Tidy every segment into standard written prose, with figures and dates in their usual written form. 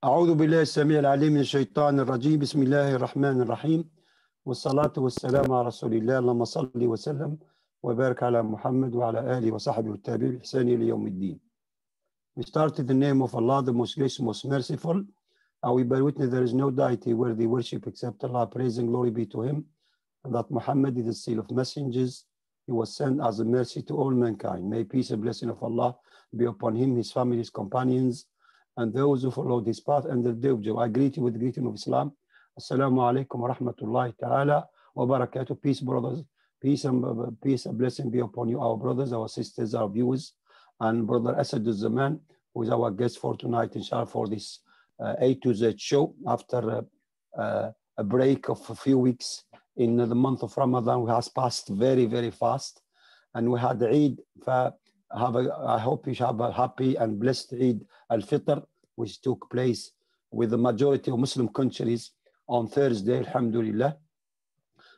أعوذ بالله السميع العليم من الشيطان الرجيم بسم الله الرحمن الرحيم والصلاة والسلام على رسول الله اللهم صل وسلم وبارك على محمد وعلى آله وصحبه والتابعين بإحسان إلى يوم الدين. We start in the name of Allah, the most gracious, most merciful. We bear witness there is no deity worthy worship except Allah. Praise and glory be to Him, and that Muhammad is the seal of messengers. He was sent as a mercy to all mankind. May peace and blessing of Allah be upon him, his family, his companions, and those who followed his path and their day of joy. I greet you with the greeting of Islam. Assalamu alaikum wa rahmatullahi ta'ala wa barakatuh. Peace, brothers. Peace and blessing be upon you, our brothers, our sisters, our viewers, and brother Asad Zaman, who is our guest for tonight, inshallah, for this A2Z show after a break of a few weeks in the month of Ramadan, which has passed very, very fast. And we had Eid. I hope you have a happy and blessed Eid al-Fitr, which took place with the majority of Muslim countries on Thursday, alhamdulillah.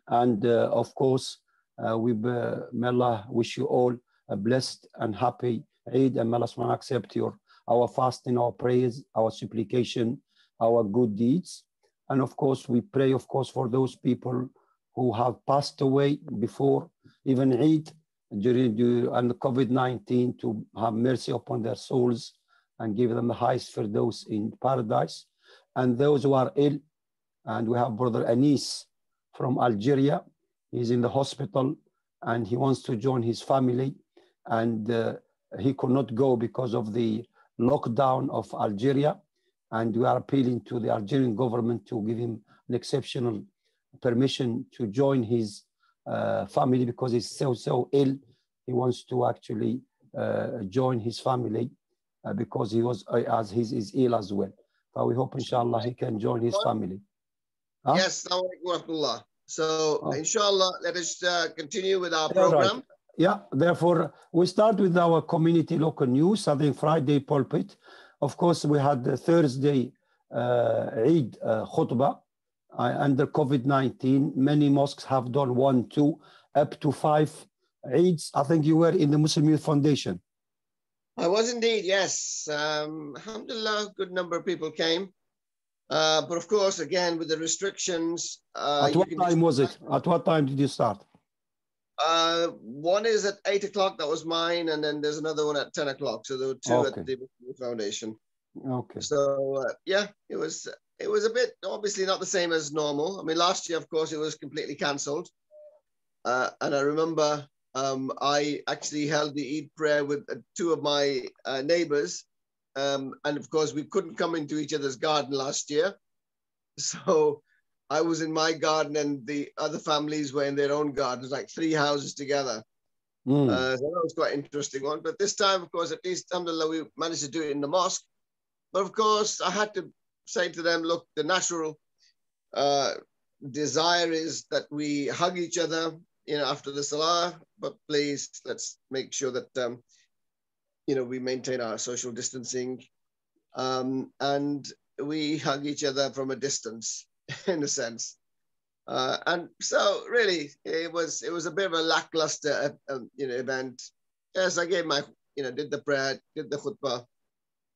And of course, may Allah wish you all a blessed and happy Eid, and may Allah accept our fasting, our prayers, our supplication, our good deeds. And of course, we pray, of course, for those people who have passed away before even Eid during the COVID-19, to have mercy upon their souls and give them the highest firdaus in paradise. And those who are ill, and we have brother Anis from Algeria. He's in the hospital and he wants to join his family, and he could not go because of the lockdown of Algeria. And we are appealing to the Algerian government to give him an exceptional permission to join his family, because he's so ill. He wants to actually join his family because he was he's ill as well. So we hope, inshallah, he can join his family. Huh? Yes, so inshallah, let us continue with our program. Right. Yeah, therefore we start with our community local news. I think Friday pulpit. Of course, we had the Thursday Eid khutbah. Under COVID-19, many mosques have done 1, 2, up to 5 Eids. I think you were in the Muslim Youth Foundation. I was indeed, yes. Alhamdulillah, a good number of people came. But of course, again, with the restrictions. At what time was it? At what time did you start? One is at 8 o'clock, that was mine, and then there's another one at 10 o'clock. So there were two at the Muslim Youth Foundation. Okay. So yeah, it was a bit, obviously not the same as normal. I mean, last year, of course, it was completely cancelled. And I remember I actually held the Eid prayer with 2 of my neighbors. And of course, we couldn't come into each other's garden last year. So I was in my garden and the other families were in their own gardens, like 3 houses together. So that was quite an interesting one. But this time, of course, at least, alhamdulillah, we managed to do it in the mosque. But of course, I had to say to them, look, the natural desire is that we hug each other, after the salah, but please, let's make sure that, we maintain our social distancing, and we hug each other from a distance, in a sense. And so really, it was a bit of a lackluster, event. Yes, I gave my, did the prayer, did the khutbah,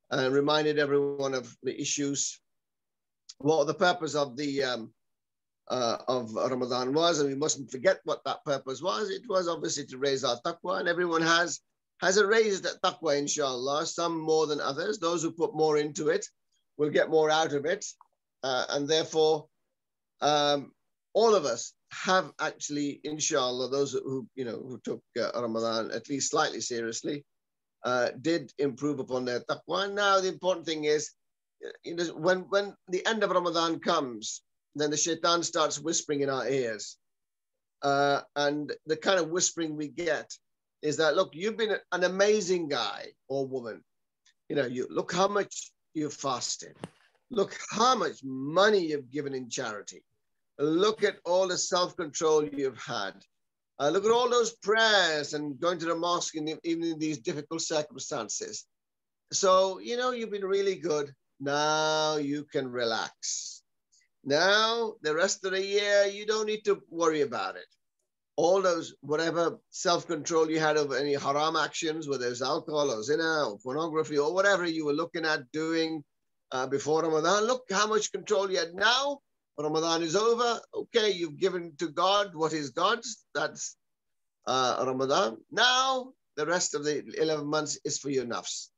and reminded everyone of the issues, what the purpose of the of Ramadan was, and we mustn't forget what that purpose was. It was obviously to raise our taqwa, and everyone has raised that taqwa, inshallah, some more than others. Those who put more into it will get more out of it, and therefore all of us have actually, inshallah, those who took Ramadan at least slightly seriously, did improve upon their taqwa. And now the important thing is, when the end of Ramadan comes, then the shaitan starts whispering in our ears. And the kind of whispering we get is that, look, you've been an amazing guy or woman. You look how much you've fasted. Look how much money you've given in charity. Look at all the self-control you've had. Look at all those prayers and going to the mosque even in these difficult circumstances. So, you've been really good. Now you can relax. Now, the rest of the year, you don't need to worry about it. All those, whatever self-control you had over any haram actions, whether it's alcohol or zina or pornography or whatever you were looking at doing, before Ramadan. Look how much control you had now. Ramadan is over. Okay, you've given to God what is God's. That's Ramadan. Now, the rest of the 11 months is for your nafs.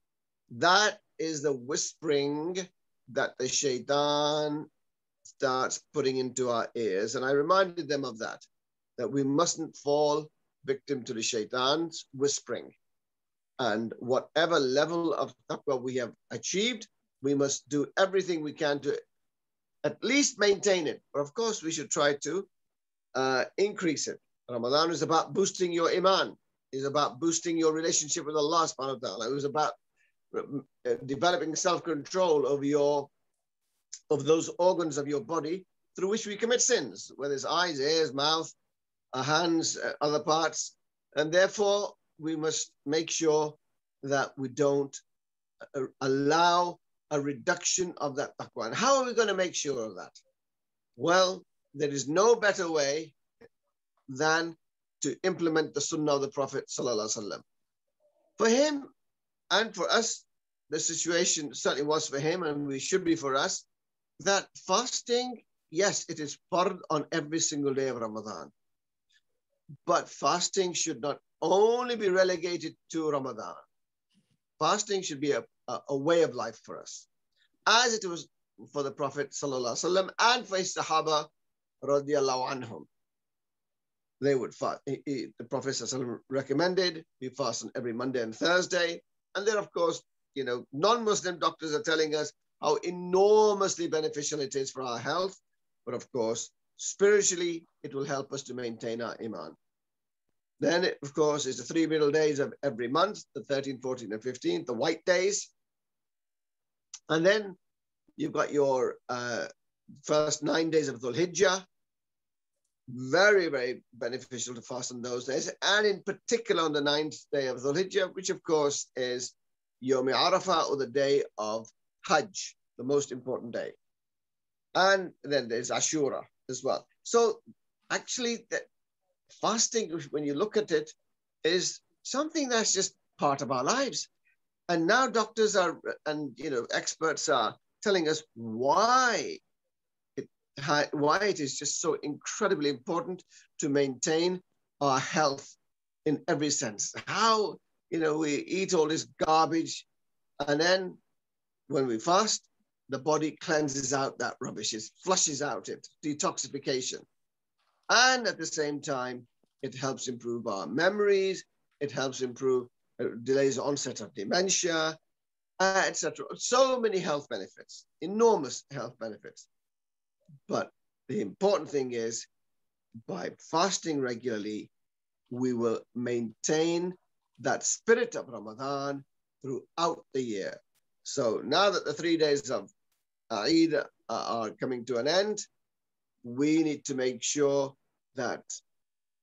That is the whispering that the shaitan starts putting into our ears. And I reminded them of that we mustn't fall victim to the shaitan's whispering. And whatever level of taqwa we have achieved, we must do everything we can to at least maintain it. But of course, we should try to increase it. Ramadan is about boosting your iman. It's about boosting your relationship with Allah subhanahu wa ta'ala. It was about developing self-control of those organs of your body through which we commit sins, whether it's eyes, ears, mouth, hands, other parts. And therefore, we must make sure that we don't allow a reduction of that taqwa. And how are we going to make sure of that? Well, there is no better way than to implement the sunnah of the Prophet ﷺ. For him and for us, the situation certainly was for him, and we should be for us, that fasting, yes, it is fard on every single day of Ramadan. But fasting should not only be relegated to Ramadan. Fasting should be a way of life for us, as it was for the Prophet ﷺ and for his Sahaba radiallahu anhum. They would fast. The Prophet ﷺ recommended we fast on every Monday and Thursday. And then, of course, non-Muslim doctors are telling us how enormously beneficial it is for our health. But of course, spiritually, it will help us to maintain our iman. Then, of course, is the 3 middle days of every month, the 13th, 14th, and 15th, the white days. And then you've got your first 9 days of Dhul Hijjah. Very, very beneficial to fast on those days. And in particular on the 9th day of Dhul Hijjah, which of course is Yom Arafah, or the day of Hajj, the most important day. And then there's Ashura as well. So actually, fasting, when you look at it, is something that's just part of our lives. And now doctors and experts are telling us why it is just so incredibly important to maintain our health in every sense. How, we eat all this garbage, and then when we fast, the body cleanses out that rubbish, it flushes out it, detoxification. And at the same time, it helps improve our memories, it helps improve, delays the onset of dementia, etc. So many health benefits, enormous health benefits. But the important thing is, by fasting regularly, we will maintain that spirit of Ramadan throughout the year. So now that the 3 days of Eid are coming to an end, we need to make sure that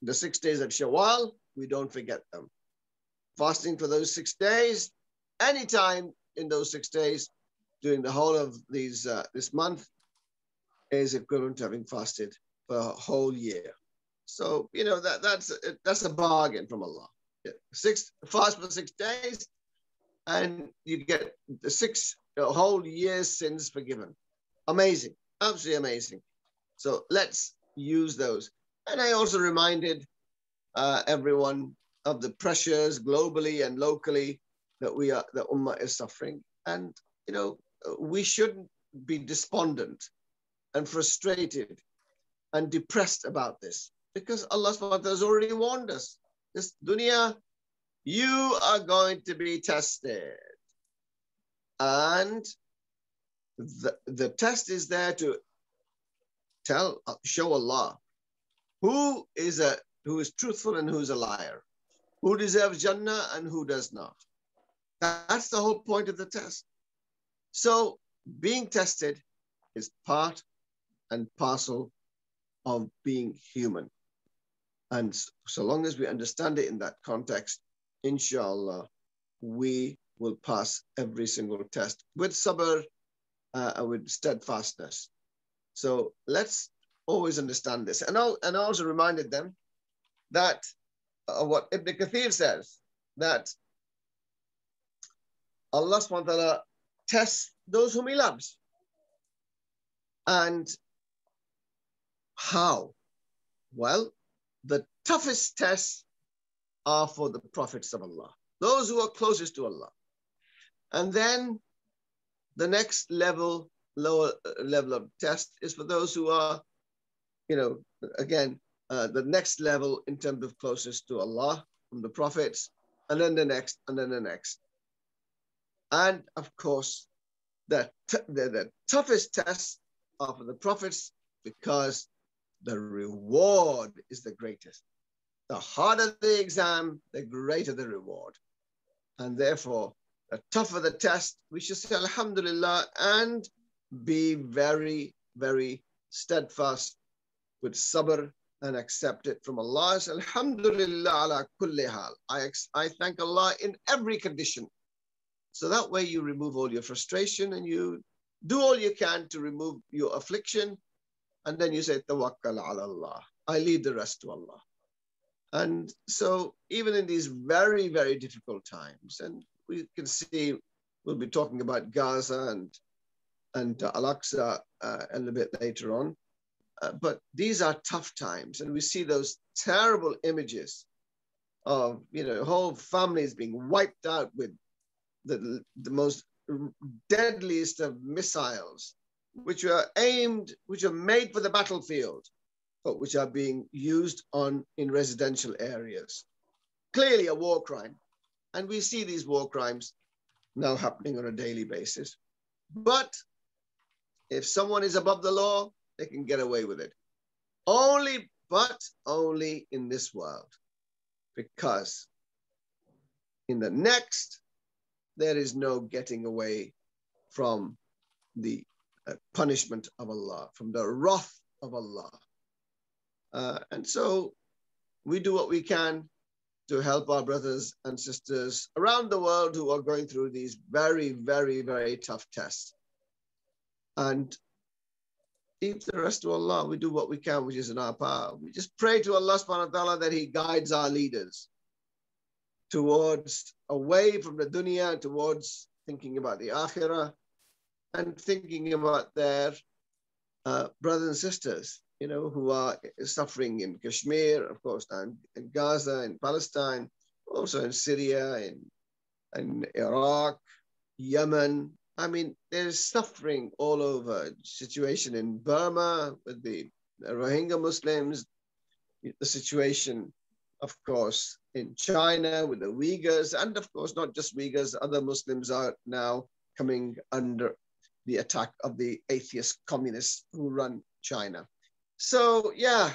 the 6 days of Shawwal, we don't forget them. Fasting for those 6 days, anytime in those 6 days, during the whole of this month, is equivalent to having fasted for a whole year. So, that's a bargain from Allah. Fast for 6 days, and you get the whole year's sins forgiven. Amazing, absolutely amazing. So let's use those. And I also reminded everyone of the pressures globally and locally that the Ummah is suffering. And, we shouldn't be despondent and frustrated and depressed about this, because Allah subhanahu wa ta'ala has already warned us. This dunya, you are going to be tested. And the test is there to show Allah who is truthful and who's a liar, who deserves Jannah and who does not. That's the whole point of the test. So being tested is part and parcel of being human. And so long as we understand it in that context, inshallah, we will pass every single test with sabr and with steadfastness. So let's always understand this. And I also reminded them that what Ibn Kathir says, that Allah subhanahu wa ta'ala tests those whom he loves. And how? Well, the toughest tests are for the prophets of Allah, those who are closest to Allah. And then the next level, lower level of test is for those who are, again, the next level in terms of closest to Allah from the prophets, and then the next, and then the next. And of course, the toughest tests are for the prophets because the reward is the greatest. The harder the exam, the greater the reward. And therefore, the tougher the test, we should say Alhamdulillah and be very, very steadfast with sabr and accept it from Allah. Alhamdulillah ala kulli hal. I thank Allah in every condition. So that way you remove all your frustration and you do all you can to remove your affliction. And then you say, Tawakkal ala Allah. I leave the rest to Allah. And so even in these very, very difficult times, and we can see, we'll be talking about Gaza and Al-Aqsa a little bit later on. But these are tough times. And we see those terrible images of, whole families being wiped out with the most deadliest of missiles, which are made for the battlefield, but which are being used in residential areas. Clearly a war crime. And we see these war crimes now happening on a daily basis. But if someone is above the law, they can get away with it. Only in this world. Because in the next, there is no getting away from the punishment of Allah, from the wrath of Allah. And so we do what we can to help our brothers and sisters around the world who are going through these very, very, very tough tests. And leave the rest to Allah. We do what we can, which is in our power. We just pray to Allah subhanahu wa ta'ala that He guides our leaders towards, away from the dunya, towards thinking about the akhirah and thinking about their brothers and sisters, who are suffering in Kashmir, of course, and in Gaza, in Palestine, also in Syria, in Iraq, Yemen. I mean, there's suffering all over. Situation in Burma with the Rohingya Muslims, the situation, of course, in China with the Uyghurs, and of course, not just Uyghurs, other Muslims are now coming under the attack of the atheist communists who run China. So yeah,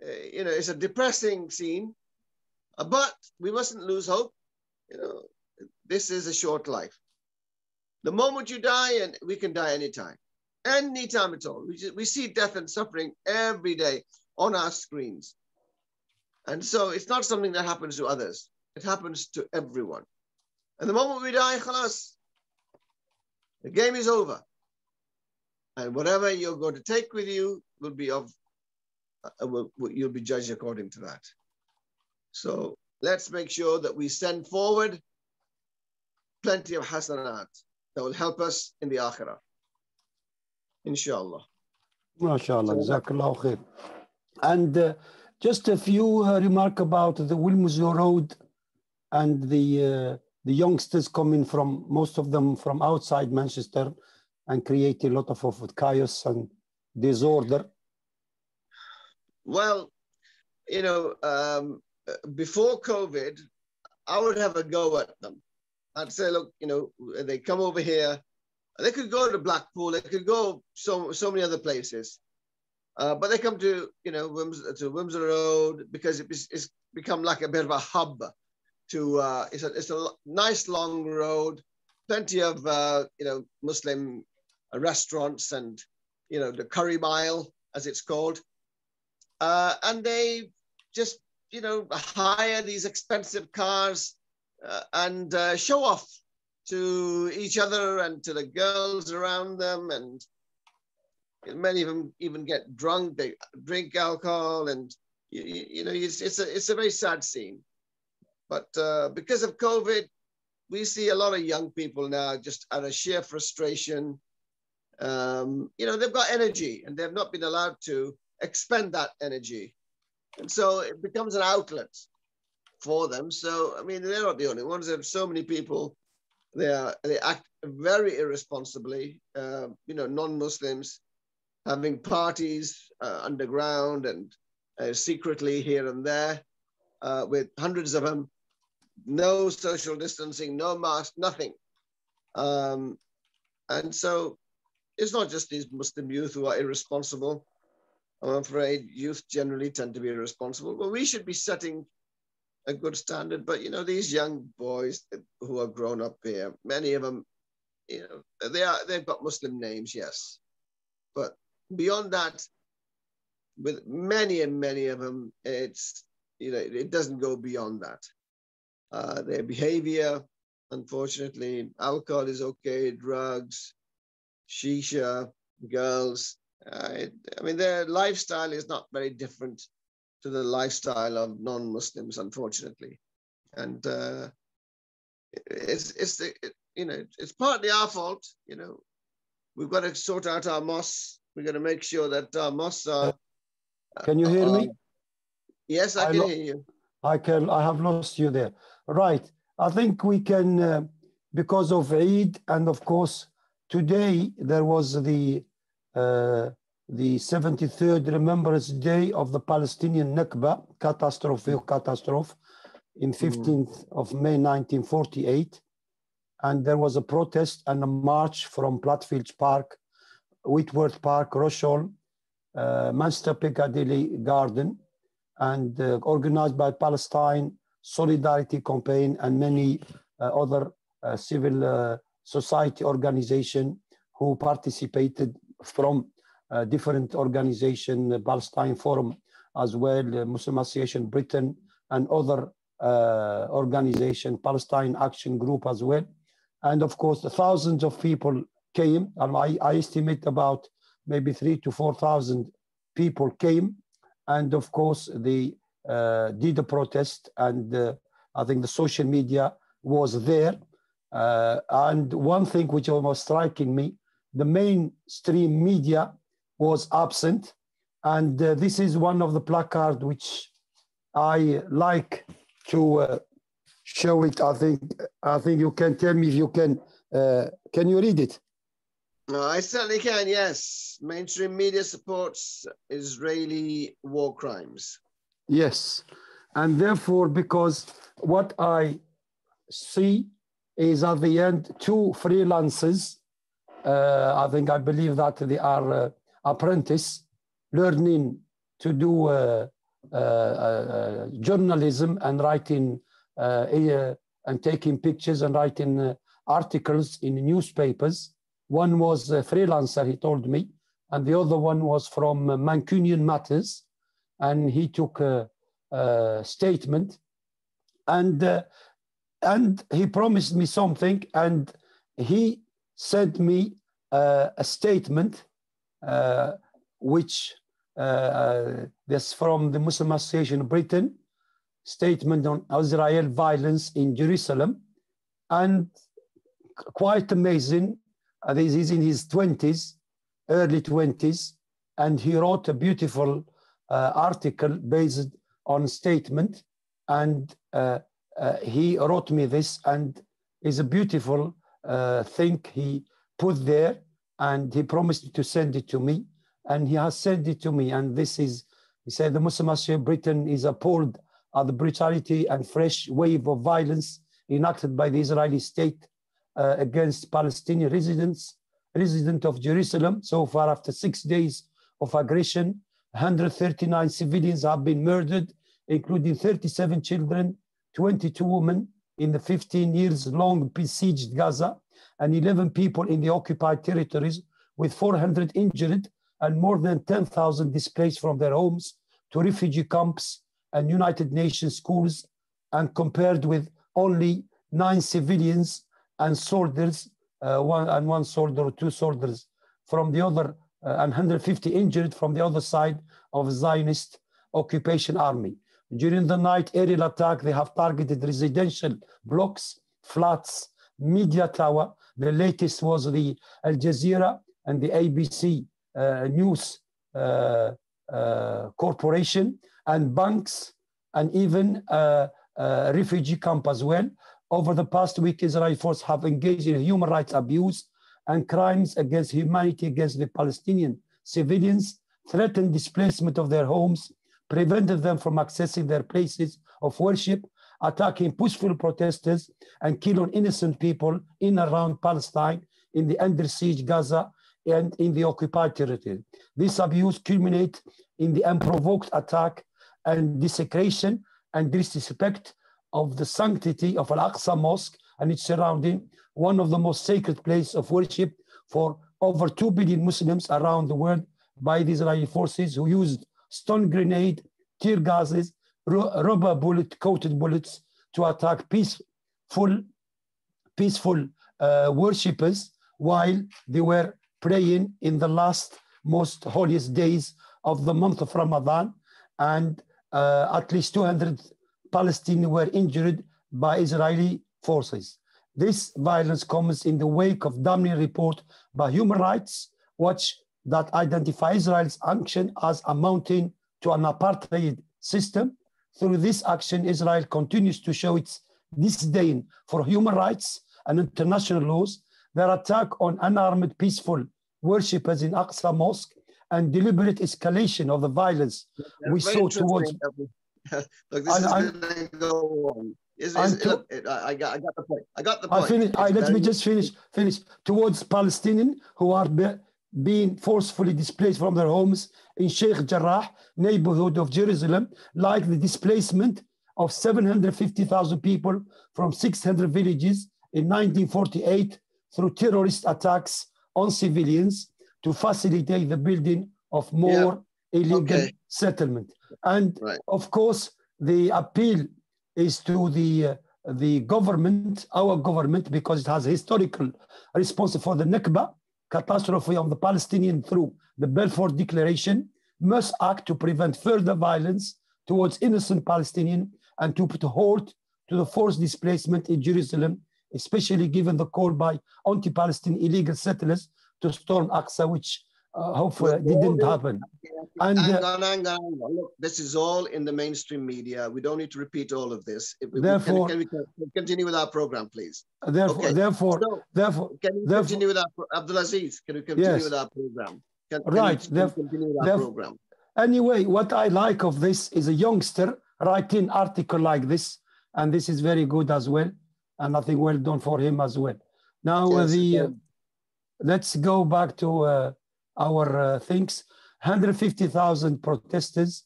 it's a depressing scene, but we mustn't lose hope. This is a short life. The moment you die, and we can die anytime at all. We see death and suffering every day on our screens. And so it's not something that happens to others. It happens to everyone. And the moment we die, khalas, the game is over. And whatever you're going to take with you will be you'll be judged according to that. So let's make sure that we send forward plenty of hasanat that will help us in the akhirah. Inshallah. MashaAllah, Jazakallah khair. And just a few remarks about the Wilmslow Road and the youngsters coming from, most of them from outside Manchester, and create a lot of chaos and disorder. Well, before COVID, I would have a go at them. I'd say, look, they come over here. They could go to Blackpool. They could go so many other places. But they come to, Wilmslow Road because it's become like a bit of a hub. It's a nice long road, plenty of, Muslim restaurants and, the curry mile, as it's called. And they just, hire these expensive cars and show off to each other and to the girls around them. And many of them even get drunk. They drink alcohol, and it's a very sad scene. But because of COVID, we see a lot of young people now just out of sheer frustration. You know, they've got energy and they've not been allowed to expend that energy. And so it becomes an outlet for them. So, I mean, they're not the only ones. There's so many people, they act very irresponsibly, you know, non-Muslims having parties underground and secretly here and there with hundreds of them, no social distancing, no mask, nothing. And so it's not just these Muslim youth who are irresponsible. I'm afraid youth generally tend to be irresponsible. Well, we should be setting a good standard, but you know, these young boys who are grown up here, many of them, you know, they've got Muslim names, yes, but beyond that, with many and many of them, it's, you know, it doesn't go beyond that. Their behavior, unfortunately, alcohol is okay, drugs, shisha, girls. I mean, their lifestyle is not very different to the lifestyle of non-Muslims, unfortunately. And you know, it's partly our fault. You know, we've got to sort out our mosques. We've got to make sure that our mosques are. Can you hear me? Yes, I can hear you. I have lost you there. Right. I think we can, because of Eid, and of course, today there was the 73rd Remembrance Day of the Palestinian Nakba, catastrophe in 15th of May 1948. And there was a protest and a march from Platfields Park, Whitworth Park, Rusholme, Manchester Piccadilly Garden, and organized by Palestine Solidarity Campaign and many other civil society organizations who participated from different organizations, Palestine Forum as well, Muslim Association Britain, and other organizations, Palestine Action Group as well. And of course, thousands of people came, and I estimate about maybe 3,000 to 4,000 people came. And of course, they did a protest, and I think the social media was there. And one thing which was striking me, the mainstream media was absent. And this is one of the placards which I like to show it. I think you can tell me if you can you read it? I certainly can, yes. Mainstream media supports Israeli war crimes. Yes. And therefore, because what I see is at the end, two freelancers, I believe that they are apprentice, learning to do journalism and writing and taking pictures and writing articles in newspapers. One was a freelancer, he told me, and the other one was from Mancunian Matters, and he took a statement, and he promised me something, and he sent me a statement which this from the Muslim Association of Britain, statement on Israel violence in Jerusalem, and quite amazing. He's in his 20s, early 20s, and he wrote a beautiful article based on statement, and he wrote me this, and it's a beautiful thing he put there, and he promised to send it to me, and he has sent it to me. And this is, he said, the Muslim Association of Britain is appalled at the brutality and fresh wave of violence enacted by the Israeli state against Palestinian residents of Jerusalem. So far, after 6 days of aggression, 139 civilians have been murdered, including 37 children, 22 women in the 15 years long besieged Gaza, and 11 people in the occupied territories, with 400 injured and more than 10,000 displaced from their homes to refugee camps and United Nations schools, and compared with only 9 civilians and soldiers, one soldier or 2 soldiers from the other, and 150 injured from the other side of Zionist occupation army. During the night aerial attack, they have targeted residential blocks, flats, media tower. The latest was the Al Jazeera and the ABC News Corporation, and banks, and even refugee camp as well. Over the past week, Israeli forces have engaged in human rights abuse and crimes against humanity against the Palestinian civilians, threatened displacement of their homes, prevented them from accessing their places of worship, attacking peaceful protesters, and killing innocent people in and around Palestine, in the under siege Gaza, and in the occupied territory. This abuse culminates in the unprovoked attack and desecration and disrespect of the sanctity of Al-Aqsa Mosque and its surrounding, one of the most sacred places of worship for over 2 billion Muslims around the world, by the Israeli forces, who used stone grenade, tear gases, rubber bullet-coated bullets to attack peaceful worshippers while they were praying in the last most holiest days of the month of Ramadan, and at least 200 Palestinians were injured by Israeli forces. This violence comes in the wake of damning report by Human Rights Watch that identify Israel's action as amounting to an apartheid system. Through this action, Israel continues to show its disdain for human rights and international laws. Their attack on unarmed peaceful worshippers in Aqsa Mosque and deliberate escalation of the violence we saw towards. Look, this is going to go on. Look, I got the point. I got the point. Let me just finish. Towards Palestinians who are being forcefully displaced from their homes in Sheikh Jarrah, neighborhood of Jerusalem, like the displacement of 750,000 people from 600 villages in 1948 through terrorist attacks on civilians to facilitate the building of more illegal settlement. And of course, the appeal is to the government, our government, because it has a historical responsibility for the Nakba, catastrophe of the Palestinian through the Balfour Declaration, must act to prevent further violence towards innocent Palestinians and to put a halt to the forced displacement in Jerusalem, especially given the call by anti-Palestinian illegal settlers to storm Aqsa, which hopefully didn't happen. And hang on. Look, this is all in the mainstream media. We don't need to repeat all of this. Therefore, can we continue with our program, please? Therefore, can we continue with our Abdul Aziz? Can we continue with our program? Continue with our program. Anyway, what I like of this is a youngster writing article like this, and this is very good as well, and I think well done for him as well. Now, let's go back to our things. 150,000 protesters.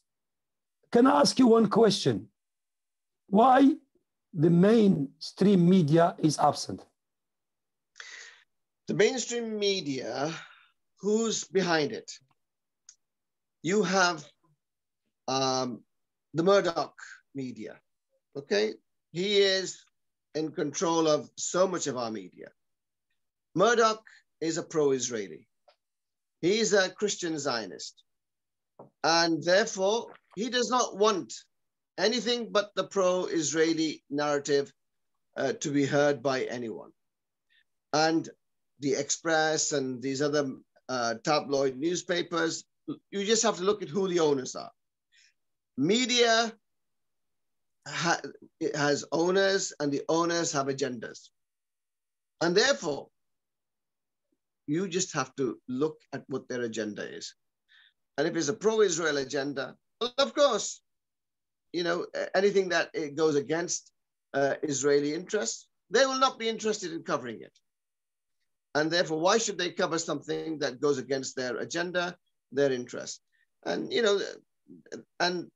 Can I ask you one question? Why the mainstream media is absent? The mainstream media, who's behind it? You have the Murdoch media, okay? He is in control of so much of our media. Murdoch is a pro-Israeli. He's a Christian Zionist. And therefore, he does not want anything but the pro-Israeli narrative to be heard by anyone. And the Express and these other tabloid newspapers, you just have to look at who the owners are. Media has owners, and the owners have agendas. And therefore, you just have to look at what their agenda is. And if it's a pro-Israel agenda, well, of course, you know, anything that it goes against Israeli interests, they will not be interested in covering it. And therefore, why should they cover something that goes against their agenda, their interests? And, you know, and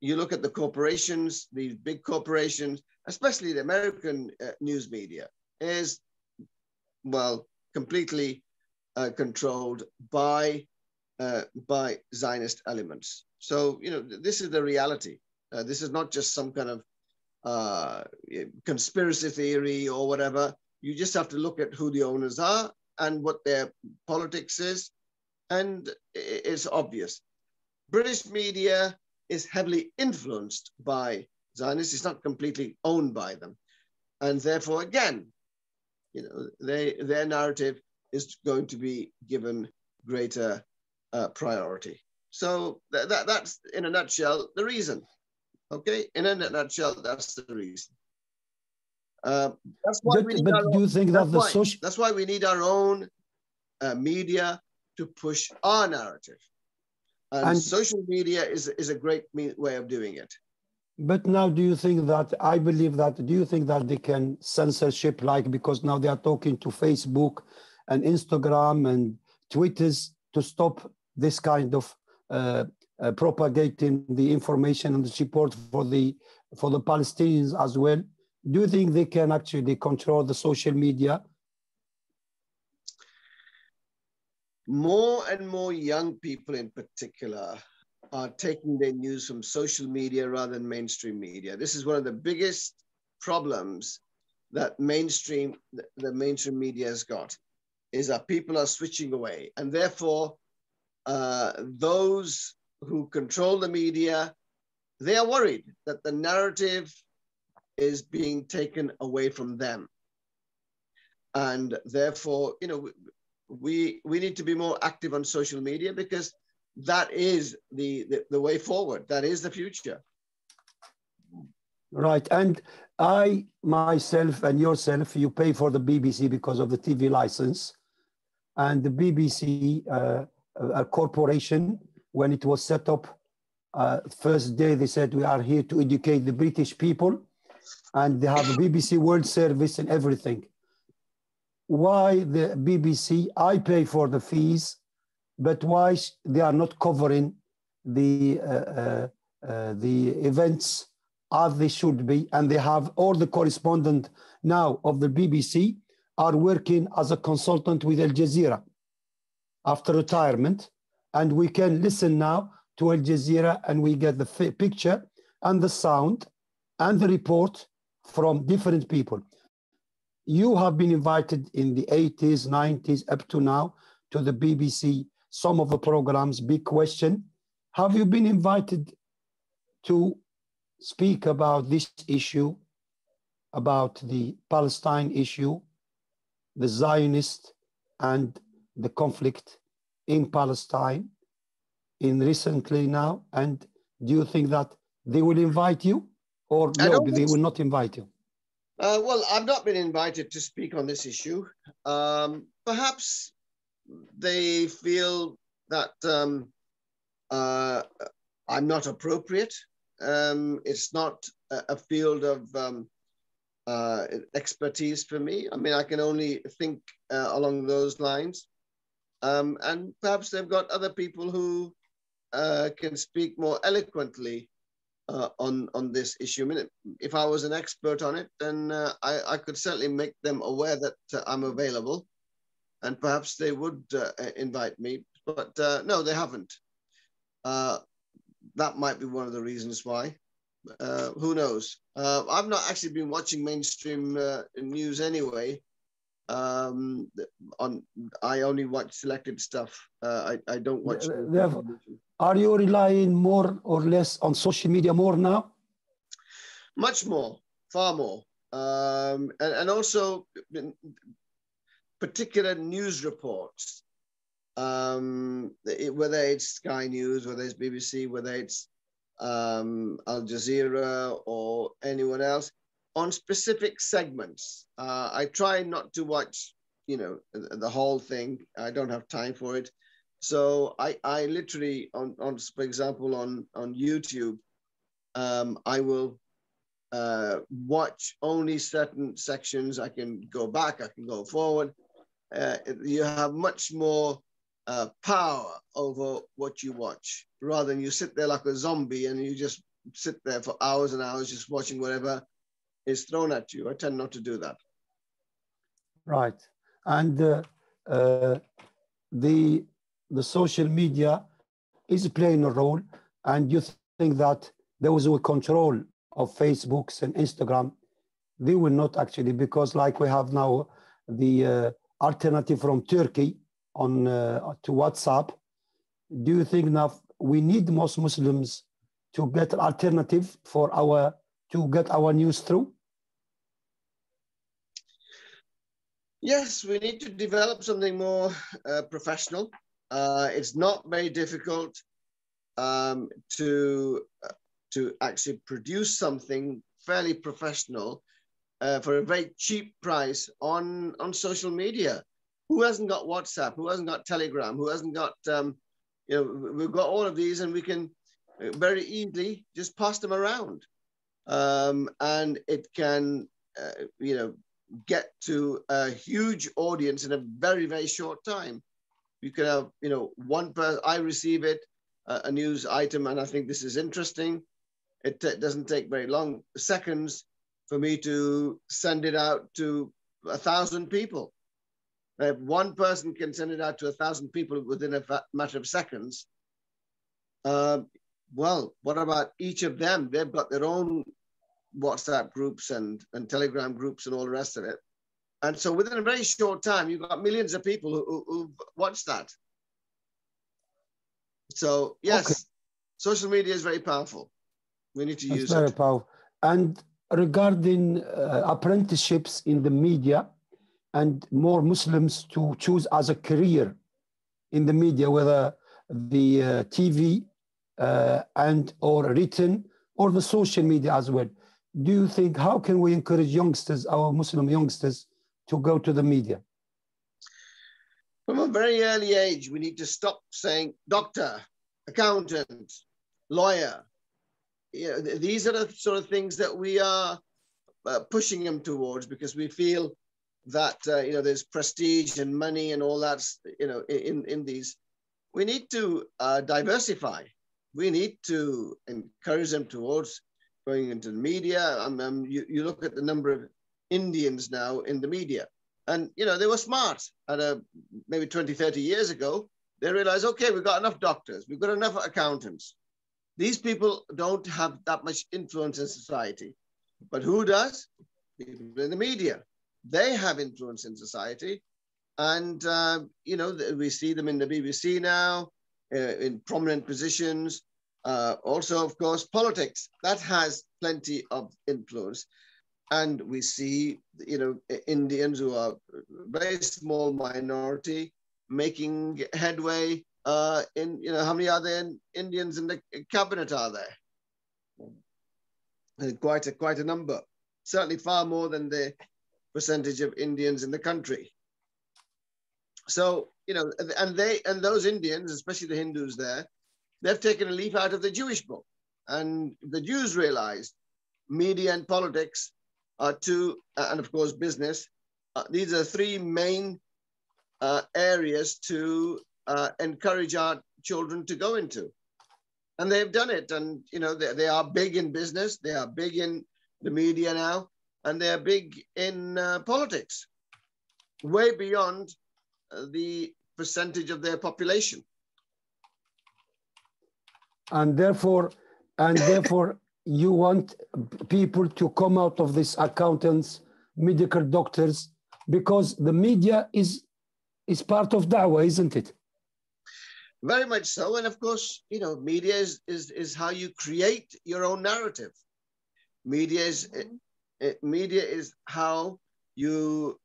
you look at the corporations, these big corporations, especially the American news media, is, well, completely controlled by Zionist elements. So, you know, this is the reality. This is not just some kind of conspiracy theory or whatever. You just have to look at who the owners are and what their politics is, and it's obvious. British media is heavily influenced by Zionists. It's not completely owned by them. And therefore, again, their narrative is going to be given greater priority. So that's, in a nutshell, the reason. Okay, in a nutshell, that's the reason. That's why we need our own, do you think that that's why we need our own media to push our narrative, and social media is a great way of doing it. But now, do you think that, do you think that they can censorship, like, because now they are talking to Facebook and Instagram and Twitters to stop this kind of propagating the information and the support for the Palestinians as well? Do you think they can actually control the social media? More and more young people in particular are taking their news from social media rather than mainstream media. This is one of the biggest problems that the mainstream media has got, is that people are switching away. And therefore, those who control the media, they are worried that the narrative is being taken away from them. And therefore, we need to be more active on social media, because that is the way forward. That is the future. Right. And I myself and yourself, you pay for the BBC because of the TV license. And the BBC, a corporation, when it was set up, first day they said, we are here to educate the British people. And they have a BBC World Service and everything. Why the BBC, I pay for the fees, but why they are not covering the events as they should be? And they have all the correspondent now of the BBC are working as a consultant with Al Jazeera after retirement. And we can listen now to Al Jazeera, and we get the picture and the sound and the report from different people. You have been invited in the 80s, 90s, up to now, to the BBC, some of the programs, Big Question. Have you been invited to speak about this issue, about the Palestine issue, the Zionist and the conflict in Palestine in recently now? And do you think that they will invite you, or no, they will not invite you? Well, I've not been invited to speak on this issue. Perhaps they feel that I'm not appropriate. It's not a field of expertise for me. I mean, I can only think along those lines. And perhaps they've got other people who can speak more eloquently on this issue. I mean, if I was an expert on it, then I could certainly make them aware that I'm available, and perhaps they would invite me, but no, they haven't. That might be one of the reasons why. Who knows? I've not actually been watching mainstream news anyway. I only watch selected stuff. I don't watch. Are you relying more or less on social media more now? Much more, far more. And also particular news reports, whether it's Sky News, whether it's BBC, whether it's Al Jazeera or anyone else, on specific segments. I try not to watch, the whole thing. I don't have time for it. So I literally, for example, on YouTube, I will watch only certain sections. I can go back, I can go forward. You have much more power over what you watch, rather than you sit there like a zombie and you just sit there for hours and hours just watching whatever is thrown at you. I tend not to do that. Right. And the social media is playing a role, and you think that those who control of Facebooks and Instagram, they will not actually, because like we have now the alternative from Turkey on to WhatsApp. Do you think now we need most Muslims to get alternative for to get our news through? Yes, we need to develop something more professional. It's not very difficult to actually produce something fairly professional for a very cheap price on social media. Who hasn't got WhatsApp? Who hasn't got Telegram? Who hasn't got, we've got all of these, and we can very easily just pass them around. And it can, get to a huge audience in a very, very short time. You can have, one person, I receive it, a news item, and I think this is interesting. It doesn't take very long, seconds, for me to send it out to 1,000 people. If one person can send it out to 1,000 people within a matter of seconds, well, what about each of them? They've got their own WhatsApp groups and Telegram groups and all the rest of it. And so within a very short time, you've got millions of people who've watched that. So yes, okay. Social media is very powerful. We need to use it. Very powerful. And regarding apprenticeships in the media and more Muslims to choose as a career in the media, whether the TV and or written or the social media as well. Do you think, how can we encourage youngsters, our Muslim youngsters, to go to the media? From a very early age, we need to stop saying doctor, accountant, lawyer. These are the sort of things that we are pushing them towards because we feel that there's prestige and money and all that in these. We need to diversify. We need to encourage them towards going into the media. You look at the number of Indians now in the media, and they were smart at maybe 20, 30 years ago. They realized, okay, we've got enough doctors, we've got enough accountants. These people don't have that much influence in society, but who does? People in the media. They have influence in society, and we see them in the BBC now in prominent positions. Also, of course, politics, that has plenty of influence. And we see, Indians who are a very small minority making headway in, how many are there Indians in the cabinet are there? And quite a number, certainly far more than the percentage of Indians in the country. So, and those Indians, especially the Hindus there, they've taken a leaf out of the Jewish book. And the Jews realized media and politics are two, and of course business, these are three main areas to encourage our children to go into. And they've done it. And, they are big in business, they are big in the media now, and they're big in politics, way beyond the percentage of their population. And therefore, you want people to come out of this, accountants, medical doctors, because the media is part of da'wah, isn't it? Very much so. And of course, media is how you create your own narrative. Media is how you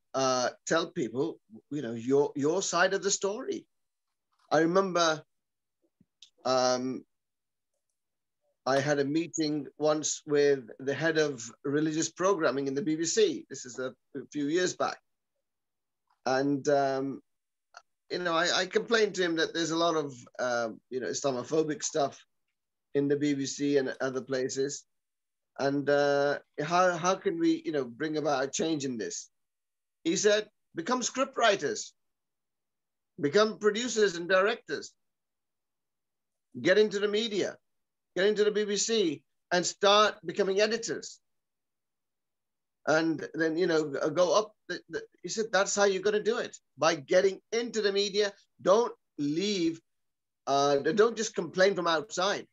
tell people, your side of the story. I remember I had a meeting once with the head of religious programming in the BBC. This is a few years back. And, I complained to him that there's a lot of, Islamophobic stuff in the BBC and other places. And how can we, bring about a change in this? He said, become script writers, become producers and directors, get into the media, get into the BBC and start becoming editors. And then, go up. He said, that's how you're going to do it, by getting into the media. Don't leave, don't just complain from outside.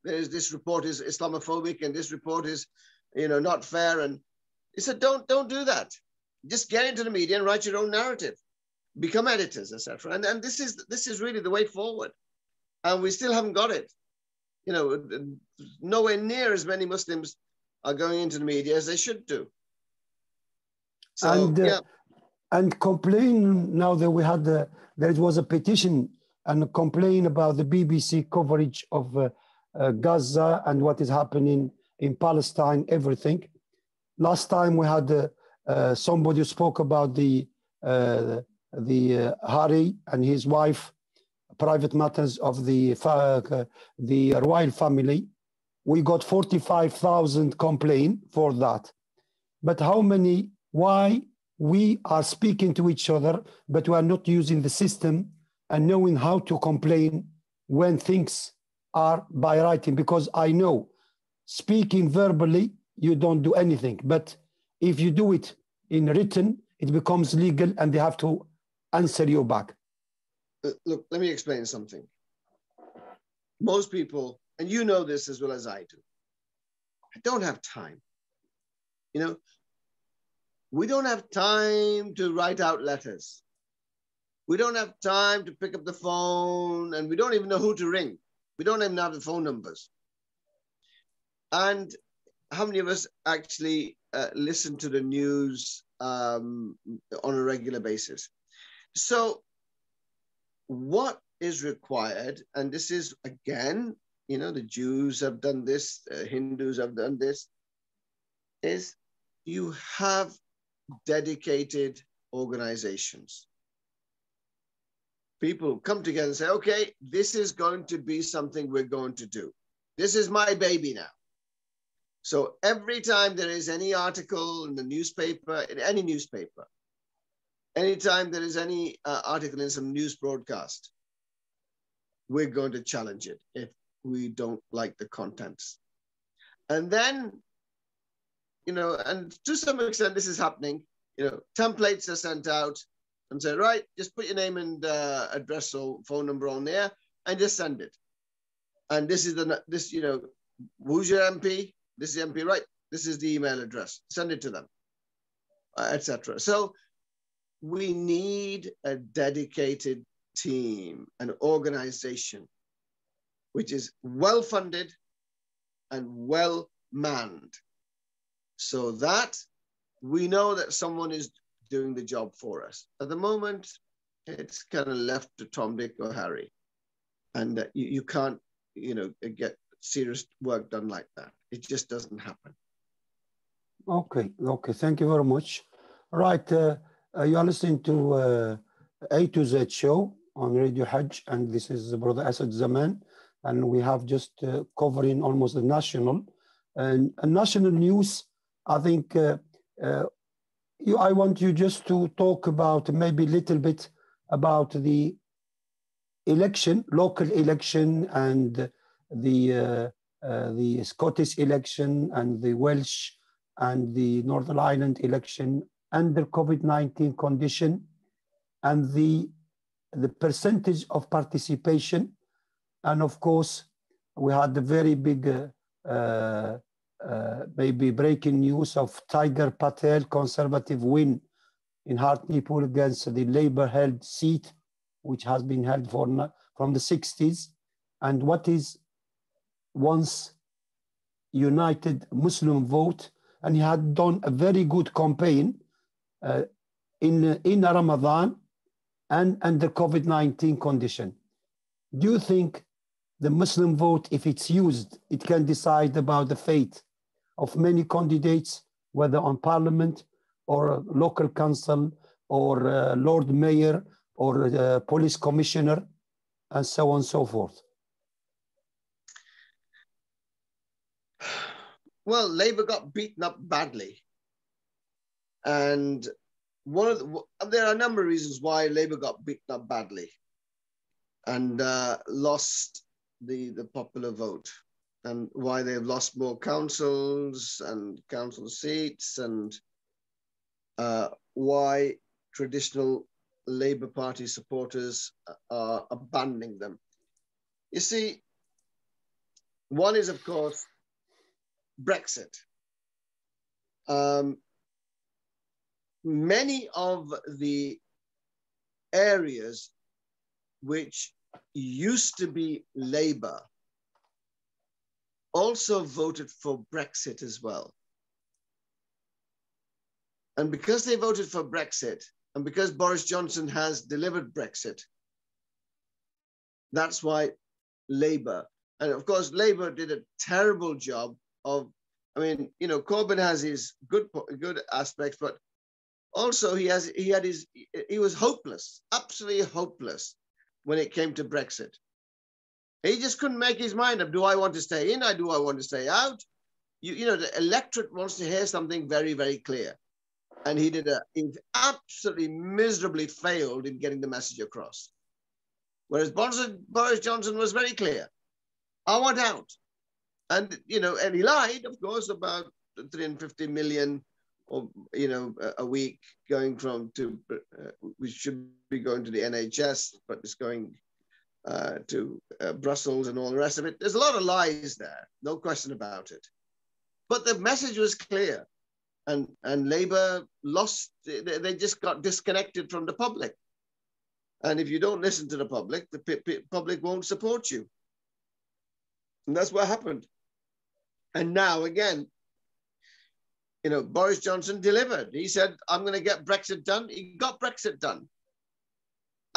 There's this report is Islamophobic and this report is, not fair. And he said, don't do that. Just get into the media and write your own narrative, become editors, etc. And this is really the way forward. And we still haven't got it. Nowhere near as many Muslims are going into the media as they should do. So, and, yeah. and complain now that we had there was a petition and a complaint about the BBC coverage of Gaza and what is happening in Palestine, everything. Last time we had somebody spoke about the Harry and his wife, private matters of the royal family. We got 45,000 complaints for that. But how many, why we are speaking to each other, but we are not using the system and knowing how to complain when things are by writing? Because I know speaking verbally, you don't do anything. But if you do it in written, it becomes legal and they have to answer you back. Look, let me explain something. Most people, and you know this as well as I do, I don't have time. You know, we don't have time to write out letters. We don't have time to pick up the phone, and we don't even know who to ring. We don't even have the phone numbers. And how many of us actually listen to the news on a regular basis? So what is required, and this is, again, you know, the Jews have done this, Hindus have done this, is you have dedicated organizations. People come together and say, okay, this is going to be something we're going to do. This is my baby now. So every time there is any article in the newspaper, in any newspaper, anytime there is any article in some news broadcast, we're going to challenge it if we don't like the contents. And then, you know, and to some extent this is happening, you know, templates are sent out and say, right, just put your name and address or phone number on there and just send it. And this is this, you know, who's your MP? This is the MP, right? This is the email address. Send it to them, etc. So we need a dedicated team, an organization, which is well-funded and well-manned, so that we know that someone is doing the job for us. At the moment, it's kind of left to Tom, Dick, or Harry. And you can't, you know, get serious work done like that. It just doesn't happen. Okay, thank you very much. Right, you are listening to A2Z show on Radio Hajj, and this is Brother Asad Zaman, and we have just covering almost the national. And national news, I think I want you just to talk about maybe a little bit about the election, local election, and the Scottish election and the Welsh and the Northern Ireland election under COVID-19 condition, and the percentage of participation. And of course, we had the very big maybe breaking news of Tiger Patel Conservative win in Hartlepool against the Labour-held seat, which has been held from the 60s, and what is once united Muslim vote. And he had done a very good campaign in Ramadan and under COVID-19 condition. Do you think the Muslim vote, if it's used, it can decide about the fate of many candidates, whether on parliament or local council or Lord Mayor or police commissioner, and so on and so forth? Well, Labour got beaten up badly. And there are a number of reasons why Labour got beaten up badly and lost the popular vote, and why they've lost more councils and council seats, and why traditional Labour Party supporters are abandoning them. You see, one is, of course, Brexit. Many of the areas which used to be Labour also voted for Brexit as well. And because they voted for Brexit, And because Boris Johnson has delivered Brexit, that's why Labour, and of course, Labour did a terrible job of, I mean, you know, Corbyn has his good aspects, but also he was hopeless, absolutely hopeless when it came to Brexit. He just couldn't make his mind up. Do I want to stay in? Do I want to stay out? You know, the electorate wants to hear something very, very clear. And he absolutely miserably failed in getting the message across. Whereas Boris Johnson was very clear. I want out. And, you know, and he lied, of course, about 350 million or, you know, a week going we should be going to the NHS, but it's going to Brussels and all the rest of it. There's a lot of lies there, no question about it. But the message was clear. And Labour lost, they just got disconnected from the public. And if you don't listen to the public public won't support you. And that's what happened. And now again, you know, Boris Johnson delivered. He said, I'm going to get Brexit done. He got Brexit done.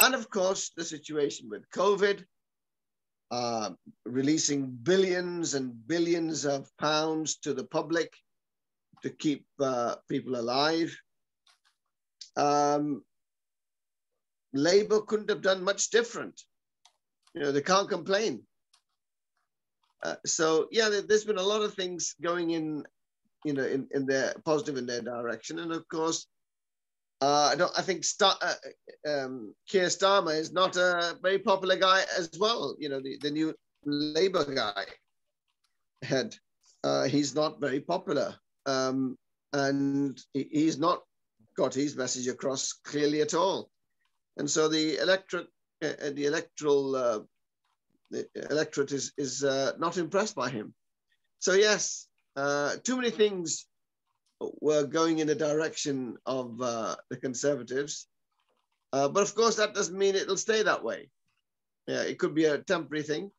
And of course, the situation with COVID, releasing billions and billions of pounds to the public to keep people alive. Labour couldn't have done much different. You know, they can't complain. So yeah, there's been a lot of things going in, you know, in their positive in their direction. And of course, I think Keir Starmer is not a very popular guy as well. You know, the new Labour guy head, he's not very popular. And he's not got his message across clearly at all. And so the electorate is not impressed by him. So yes, too many things were going in the direction of the Conservatives. But of course, that doesn't mean it'll stay that way. Yeah, it could be a temporary thing,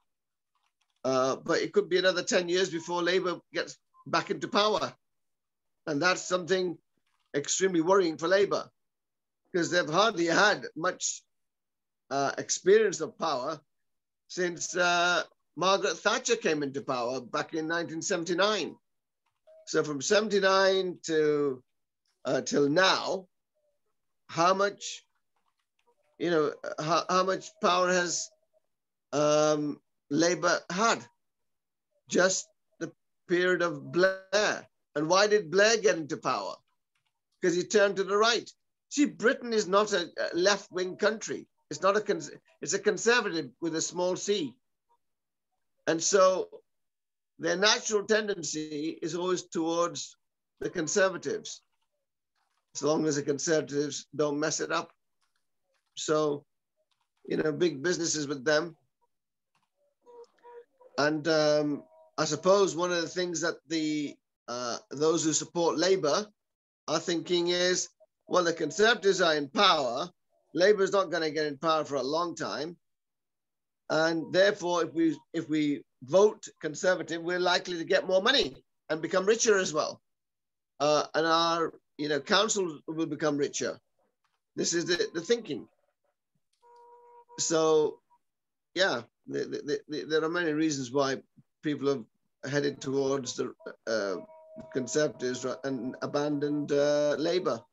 but it could be another 10 years before Labour gets back into power. And that's something extremely worrying for Labour, because they've hardly had much experience of power since Margaret Thatcher came into power back in 1979. So from 79 to till now, how much, you know, how much power has Labour had? Just the period of Blair. And why did Blair get into power? Because he turned to the right. See, Britain is not a left-wing country. It's not it's a conservative with a small c. And so their natural tendency is always towards the Conservatives, as long as the Conservatives don't mess it up. So, you know, big businesses with them. And I suppose one of the things that those who support Labour are thinking is, well, the Conservatives are in power. Labour is not going to get in power for a long time. And therefore, if we vote Conservative, we're likely to get more money and become richer as well. And our, you know, councils will become richer. This is the thinking. So, yeah, there are many reasons why people have headed towards the Conservatives and abandoned Labour.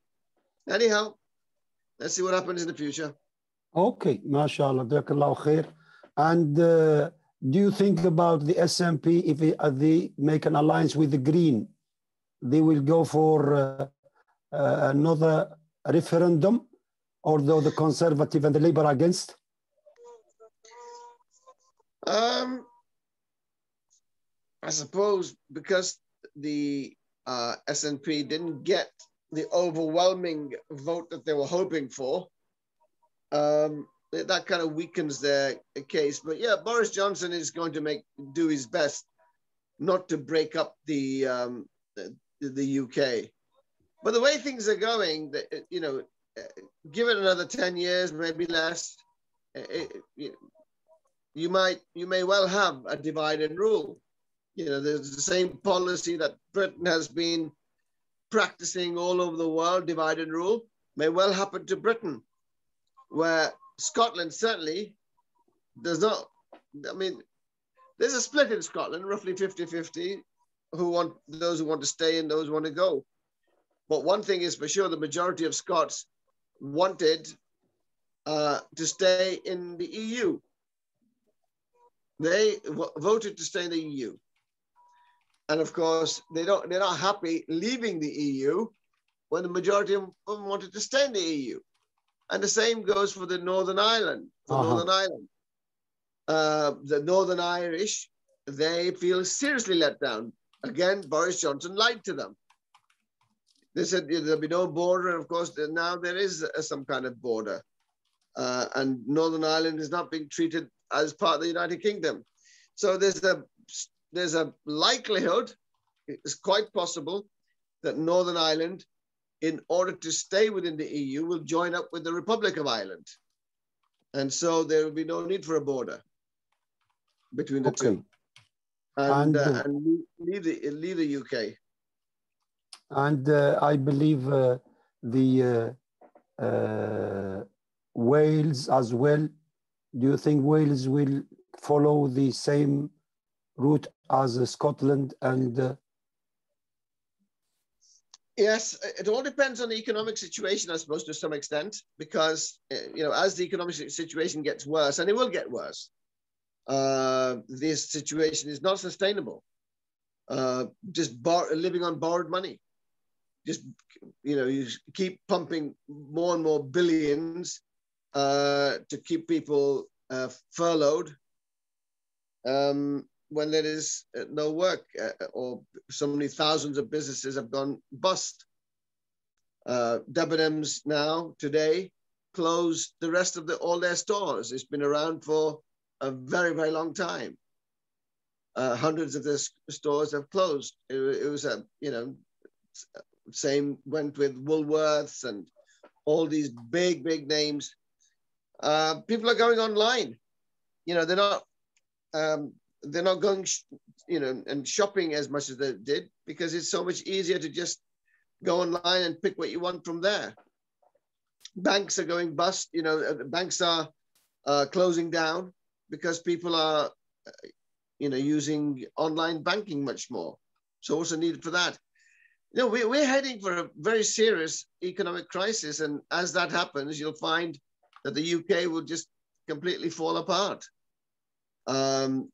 Anyhow, let's see what happens in the future. Okay, mashallah, jazakallahu khair. And do you think about the SNP, if they make an alliance with the Green, they will go for another referendum, although the Conservative and the Labour are against? I suppose because the SNP didn't get the overwhelming vote that they were hoping for, that kind of weakens their case. But yeah, Boris Johnson is going to do his best not to break up the UK. But the way things are going, you know, give it another 10 years, maybe less, you may well have a divide and rule. You know, there's the same policy that Britain has been practicing all over the world, divide and rule. may well happen to Britain, where Scotland certainly does not, I mean, there's a split in Scotland, roughly 50-50, those who want to stay and those who want to go. But one thing is for sure, the majority of Scots wanted to stay in the EU. They voted to stay in the EU. And of course, they're not happy leaving the EU when the majority of them wanted to stay in the EU. And the same goes for the Northern Ireland. Northern Ireland. The Northern Irish, they feel seriously let down. Again, Boris Johnson lied to them. They said there'll be no border. And of course, now there is some kind of border. And Northern Ireland is not being treated as part of the United Kingdom. So there's a likelihood, it's quite possible, that Northern Ireland, in order to stay within the EU, will join up with the Republic of Ireland. And so there will be no need for a border between the two. And leave the UK. And I believe the Wales as well. Do you think Wales will follow the same route as Scotland and? Yes, it all depends on the economic situation, I suppose, to some extent, because as the economic situation gets worse, and it will get worse, this situation is not sustainable. Just living on borrowed money. Just you keep pumping more and more billions to keep people furloughed when there is no work, or so many thousands of businesses have gone bust. Debenhams now today closed the rest of all their stores. It's been around for a very, very long time. Hundreds of their stores have closed. It was same went with Woolworths and all these big, big names. People are going online. They're not going, and shopping as much as they did, because it's so much easier to just go online and pick what you want from there. Banks are going bust. Banks are closing down because people are, using online banking much more. So what's the need for that? We're heading for a very serious economic crisis. And as that happens, you'll find that the UK will just completely fall apart.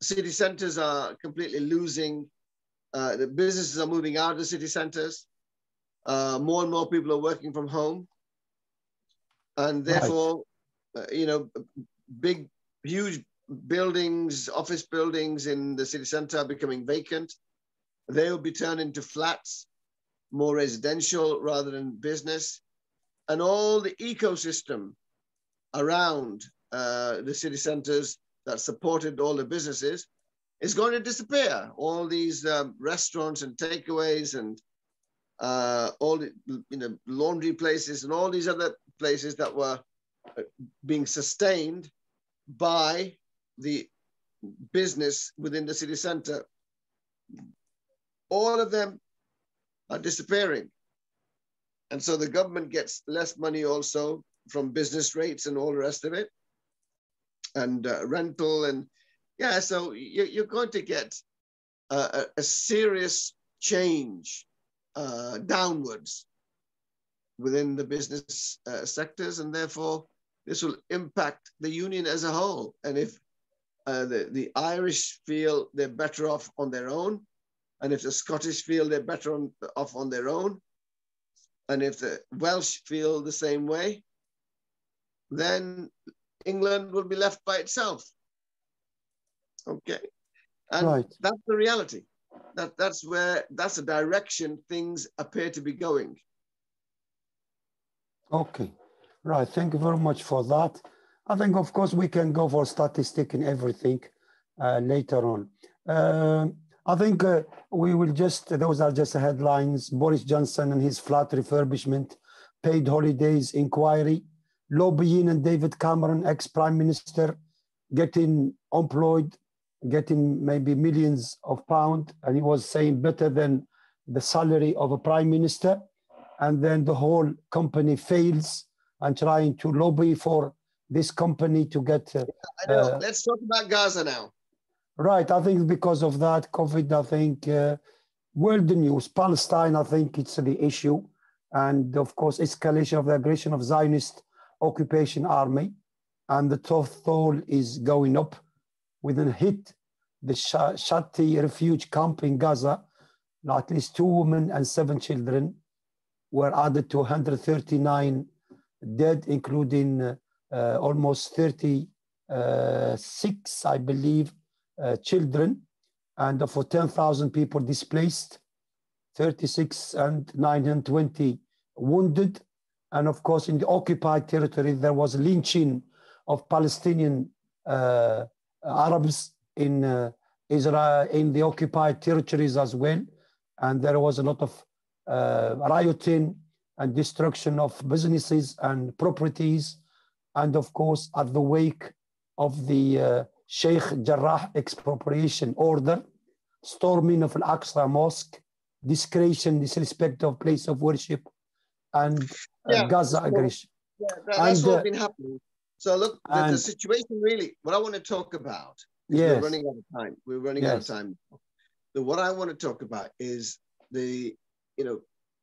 City centers are completely losing. The businesses are moving out of the city centers. More and more people are working from home. And therefore, big, huge buildings, office buildings in the city center are becoming vacant. They will be turned into flats, more residential rather than business. And all the ecosystem around the city centers that supported all the businesses is going to disappear. All these restaurants and takeaways and all the laundry places and all these other places that were being sustained by the business within the city center, all of them are disappearing. And so the government gets less money also from business rates and all the rest of it, and rental, and so you're going to get a serious change downwards within the business sectors, and therefore this will impact the union as a whole. And if the Irish feel they're better off on their own, and if the Scottish feel they're better off on their own, and if the Welsh feel the same way, then England will be left by itself. Okay, and that's the reality. That's the direction things appear to be going. Okay, right. Thank you very much for that. I think, of course, we can go for statistic and everything later on. I think we will those are just headlines. Boris Johnson and his flat refurbishment, paid holidays inquiry, lobbying, and David Cameron, ex-prime minister, getting employed, getting maybe millions of pounds. And he was saying better than the salary of a prime minister. and then the whole company fails and trying to lobby for this company to get. I know. Let's talk about Gaza now. Right. I think because of that, COVID, I think world news, Palestine, I think it's the issue. And of course, escalation of the aggression of Zionist occupation army. And the toll is going up. Within hit the Shati refuge camp in Gaza, at least 2 women and 7 children were added to 139 dead, including almost 36, I believe, children, and for 10,000 people displaced, 36 and 920 wounded. And of course, in the occupied territory, there was lynching of Palestinian Arabs in Israel, in the occupied territories as well. And there was a lot of rioting and destruction of businesses and properties. And of course, at the wake of the Sheikh Jarrah expropriation order, storming of Al-Aqsa mosque, discretion, disrespect of place of worship, and Gaza aggression. Yeah, that's what's been happening. So look, the situation really, what I want to talk about, we're running out of time. We're running out of time. So what I want to talk about is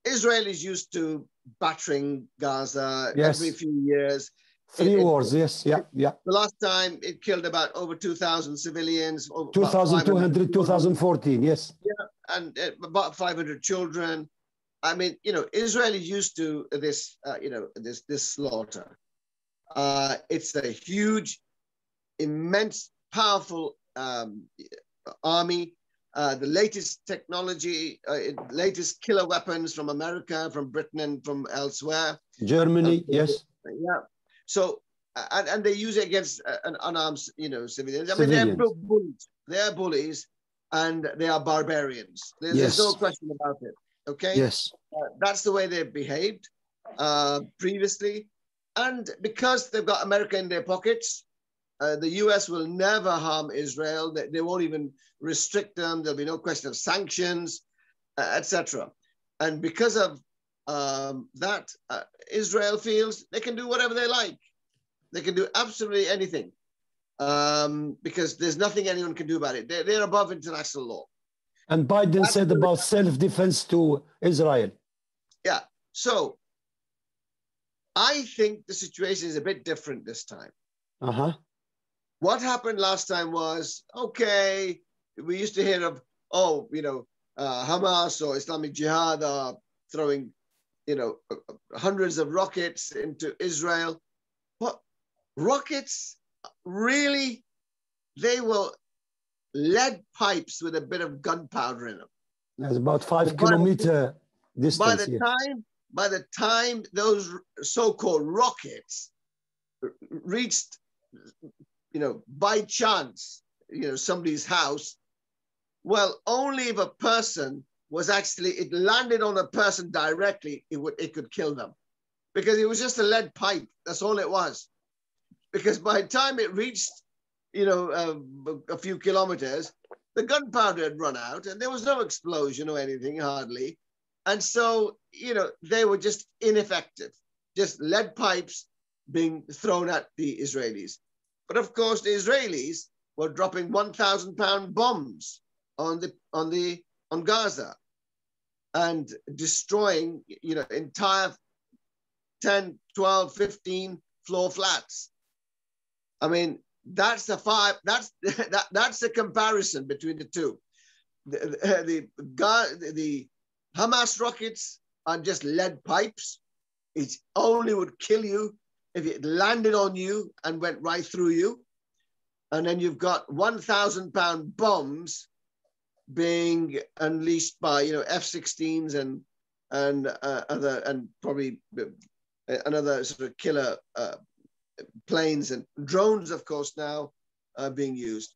Israel is used to battering Gaza every few years. 3 wars, yes. The last time it killed about over 2,000 civilians. 2,200, 2014, yes. Yeah, and about 500 children. I mean, Israel is used to this, this slaughter. It's a huge, immense, powerful army. The latest technology, latest killer weapons from America, from Britain, and from elsewhere. Germany, yes. Yeah. So, and they use it against unarmed, civilians. I mean, they're bullies. They're bullies, and they are barbarians. There's no question about it. Okay. Yes. That's the way they've behaved previously, and because they've got America in their pockets, the U.S. will never harm Israel. They won't even restrict them. There'll be no question of sanctions, etc. And because of that, Israel feels they can do whatever they like. They can do absolutely anything because there's nothing anyone can do about it. They're above international law. And Biden said about self-defense to Israel. Yeah. So I think the situation is a bit different this time. What happened last time was, okay, we used to hear of, Hamas or Islamic Jihad are throwing, hundreds of rockets into Israel. But rockets, really, they were lead pipes with a bit of gunpowder in them. That's about 5 kilometer distance. By the time those so-called rockets reached, by chance, somebody's house, well, only if a person was actually, it landed on a person directly, it could kill them. Because it was just a lead pipe. That's all it was. Because by the time it reached, a few kilometers, the gunpowder had run out and there was no explosion or anything, hardly. And so, they were just ineffective, just lead pipes being thrown at the Israelis. But of course, the Israelis were dropping 1,000-pound bombs on Gaza and destroying, entire 10, 12, 15 floor flats. I mean, that's the comparison between the two. The Hamas rockets are just lead pipes. It only would kill you if it landed on you and went right through you. And then you've got 1,000-pound bombs being unleashed by F-16s and probably another sort of killer planes and drones, of course, now being used.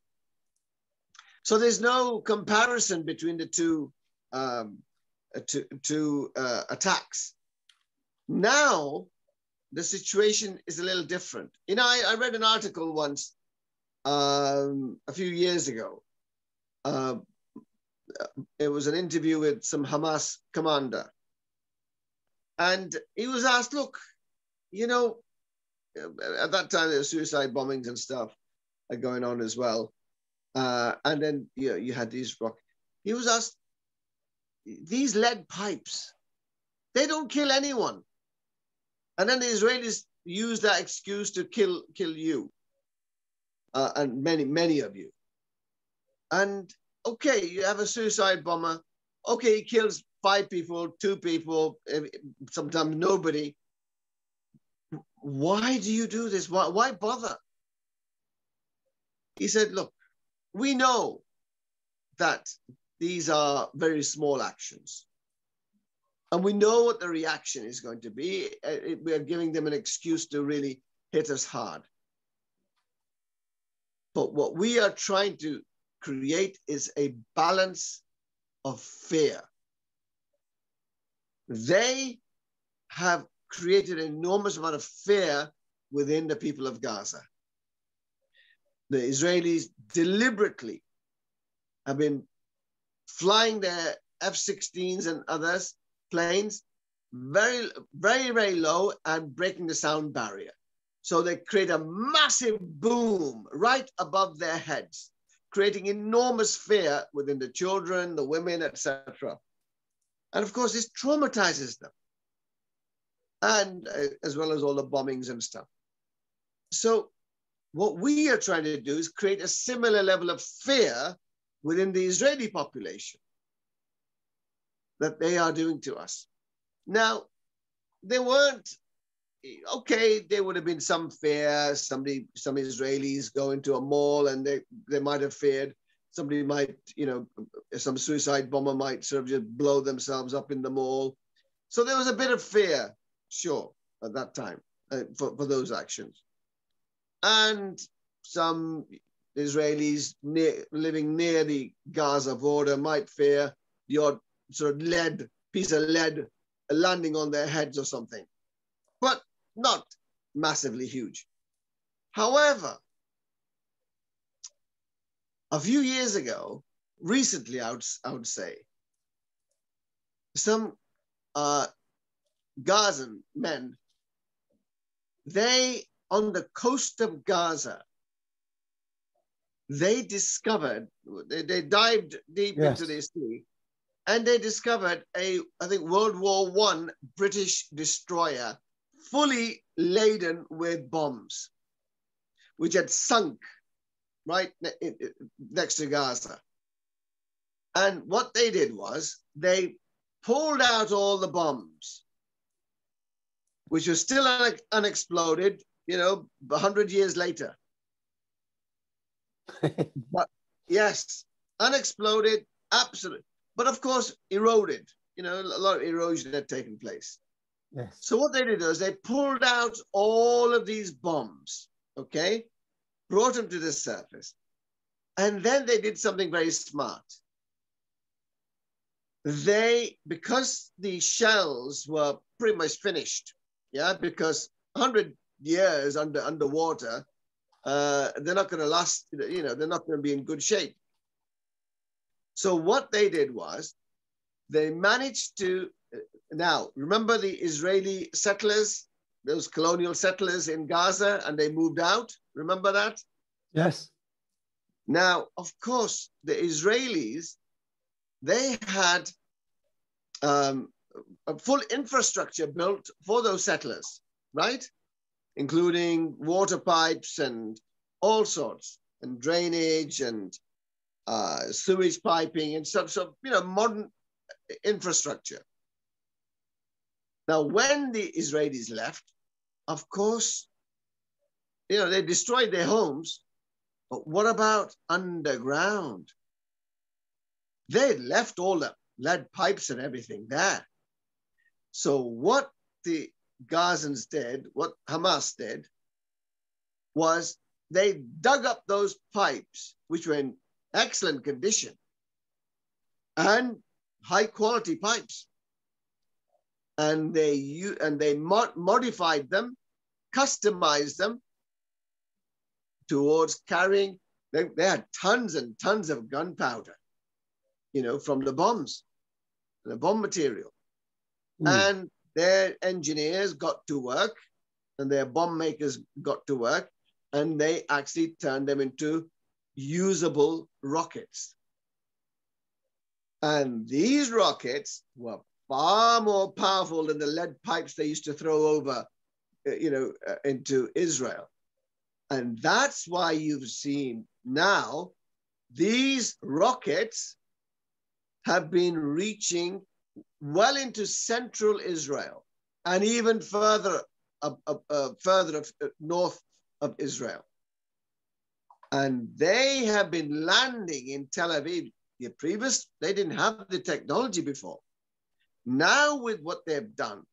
So there's no comparison between the two attacks. Now the situation is a little different. I read an article once a few years ago. It was an interview with some Hamas commander. And he was asked, look, you know, at that time there were suicide bombings and stuff going on as well. And then you had these rock. He was asked, these lead pipes, they don't kill anyone. And then the Israelis use that excuse to kill you and many of you. And okay, you have a suicide bomber. Okay, he kills 5 people, 2 people, sometimes nobody. Why do you do this? Why bother? He said, look, we know that these are very small actions. And we know what the reaction is going to be. We are giving them an excuse to really hit us hard. But what we are trying to create is a balance of fear. They have created an enormous amount of fear within the people of Gaza. The Israelis deliberately have been flying their F-16s and others, planes, very, very, very low and breaking the sound barrier. So they create a massive boom right above their heads, creating enormous fear within the children, the women, etc. And of course, this traumatizes them. And as well as all the bombings and stuff. So what we are trying to do is create a similar level of fear within the Israeli population that they are doing to us. Now, there weren't, okay, there would have been some fear, some Israelis go into a mall and they might have feared, somebody might, some suicide bomber might sort of just blow themselves up in the mall. So there was a bit of fear, sure, at that time for those actions. And some Israelis living near the Gaza border might fear the odd sort of piece of lead landing on their heads or something, but not massively huge. However, a few years ago, recently, I would say, some Gazan men, they, on the coast of Gaza, they discovered, they dived deep into the sea, and they discovered I think World War I British destroyer fully laden with bombs, which had sunk right next to Gaza. And what they did was they pulled out all the bombs, which were still unexploded, 100 years later. But yes, unexploded, absolutely. But of course, eroded. A lot of erosion had taken place. Yes. So what they did was they pulled out all of these bombs, okay, brought them to the surface. And then they did something very smart. Because the shells were pretty much finished, because 100 years underwater, they're not going to last, they're not going to be in good shape. So what they did was they managed to, now remember the Israeli settlers, those colonial settlers in Gaza, and they moved out, remember that? Yes. Now, of course, the Israelis, they had a full infrastructure built for those settlers, right? Including water pipes and all sorts, and drainage and sewage piping and stuff. So, modern infrastructure. Now, when the Israelis left, of course, they destroyed their homes. But what about underground? They left all the lead pipes and everything there. So what the Gazans did, what Hamas did, was they dug up those pipes, which were in excellent condition and high quality pipes. And they modified them, customized them towards carrying. They had tons and tons of gunpowder, from the bombs, the bomb material. And their engineers got to work and their bomb makers got to work, and they actually turned them into usable rockets. And these rockets were far more powerful than the lead pipes they used to throw over, into Israel. And that's why you've seen now these rockets have been reaching well into central Israel and even further north of Israel. And they have been landing in Tel Aviv. They didn't have the technology before. Now with what they've done,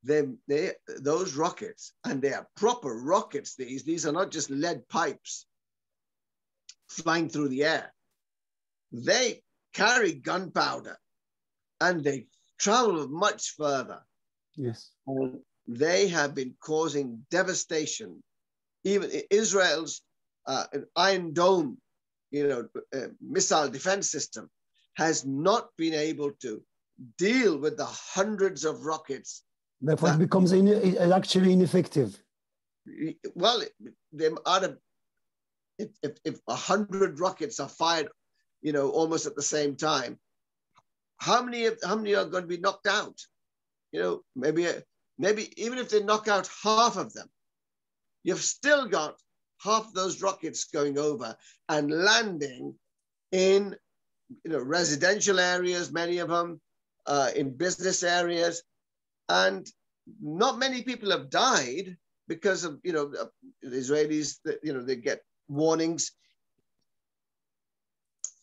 those rockets, and they are proper rockets, these are not just lead pipes flying through the air. They carry gunpowder and they travel much further. Yes. And they have been causing devastation. Even Israel's Iron Dome, missile defense system has not been able to deal with the hundreds of rockets. Therefore, it becomes actually ineffective. Well, if 100 rockets are fired, almost at the same time, how many are going to be knocked out? Maybe even if they knock out half of them, you've still got half those rockets going over and landing in, residential areas, many of them, in business areas, and not many people have died because of, the Israelis, they get warnings.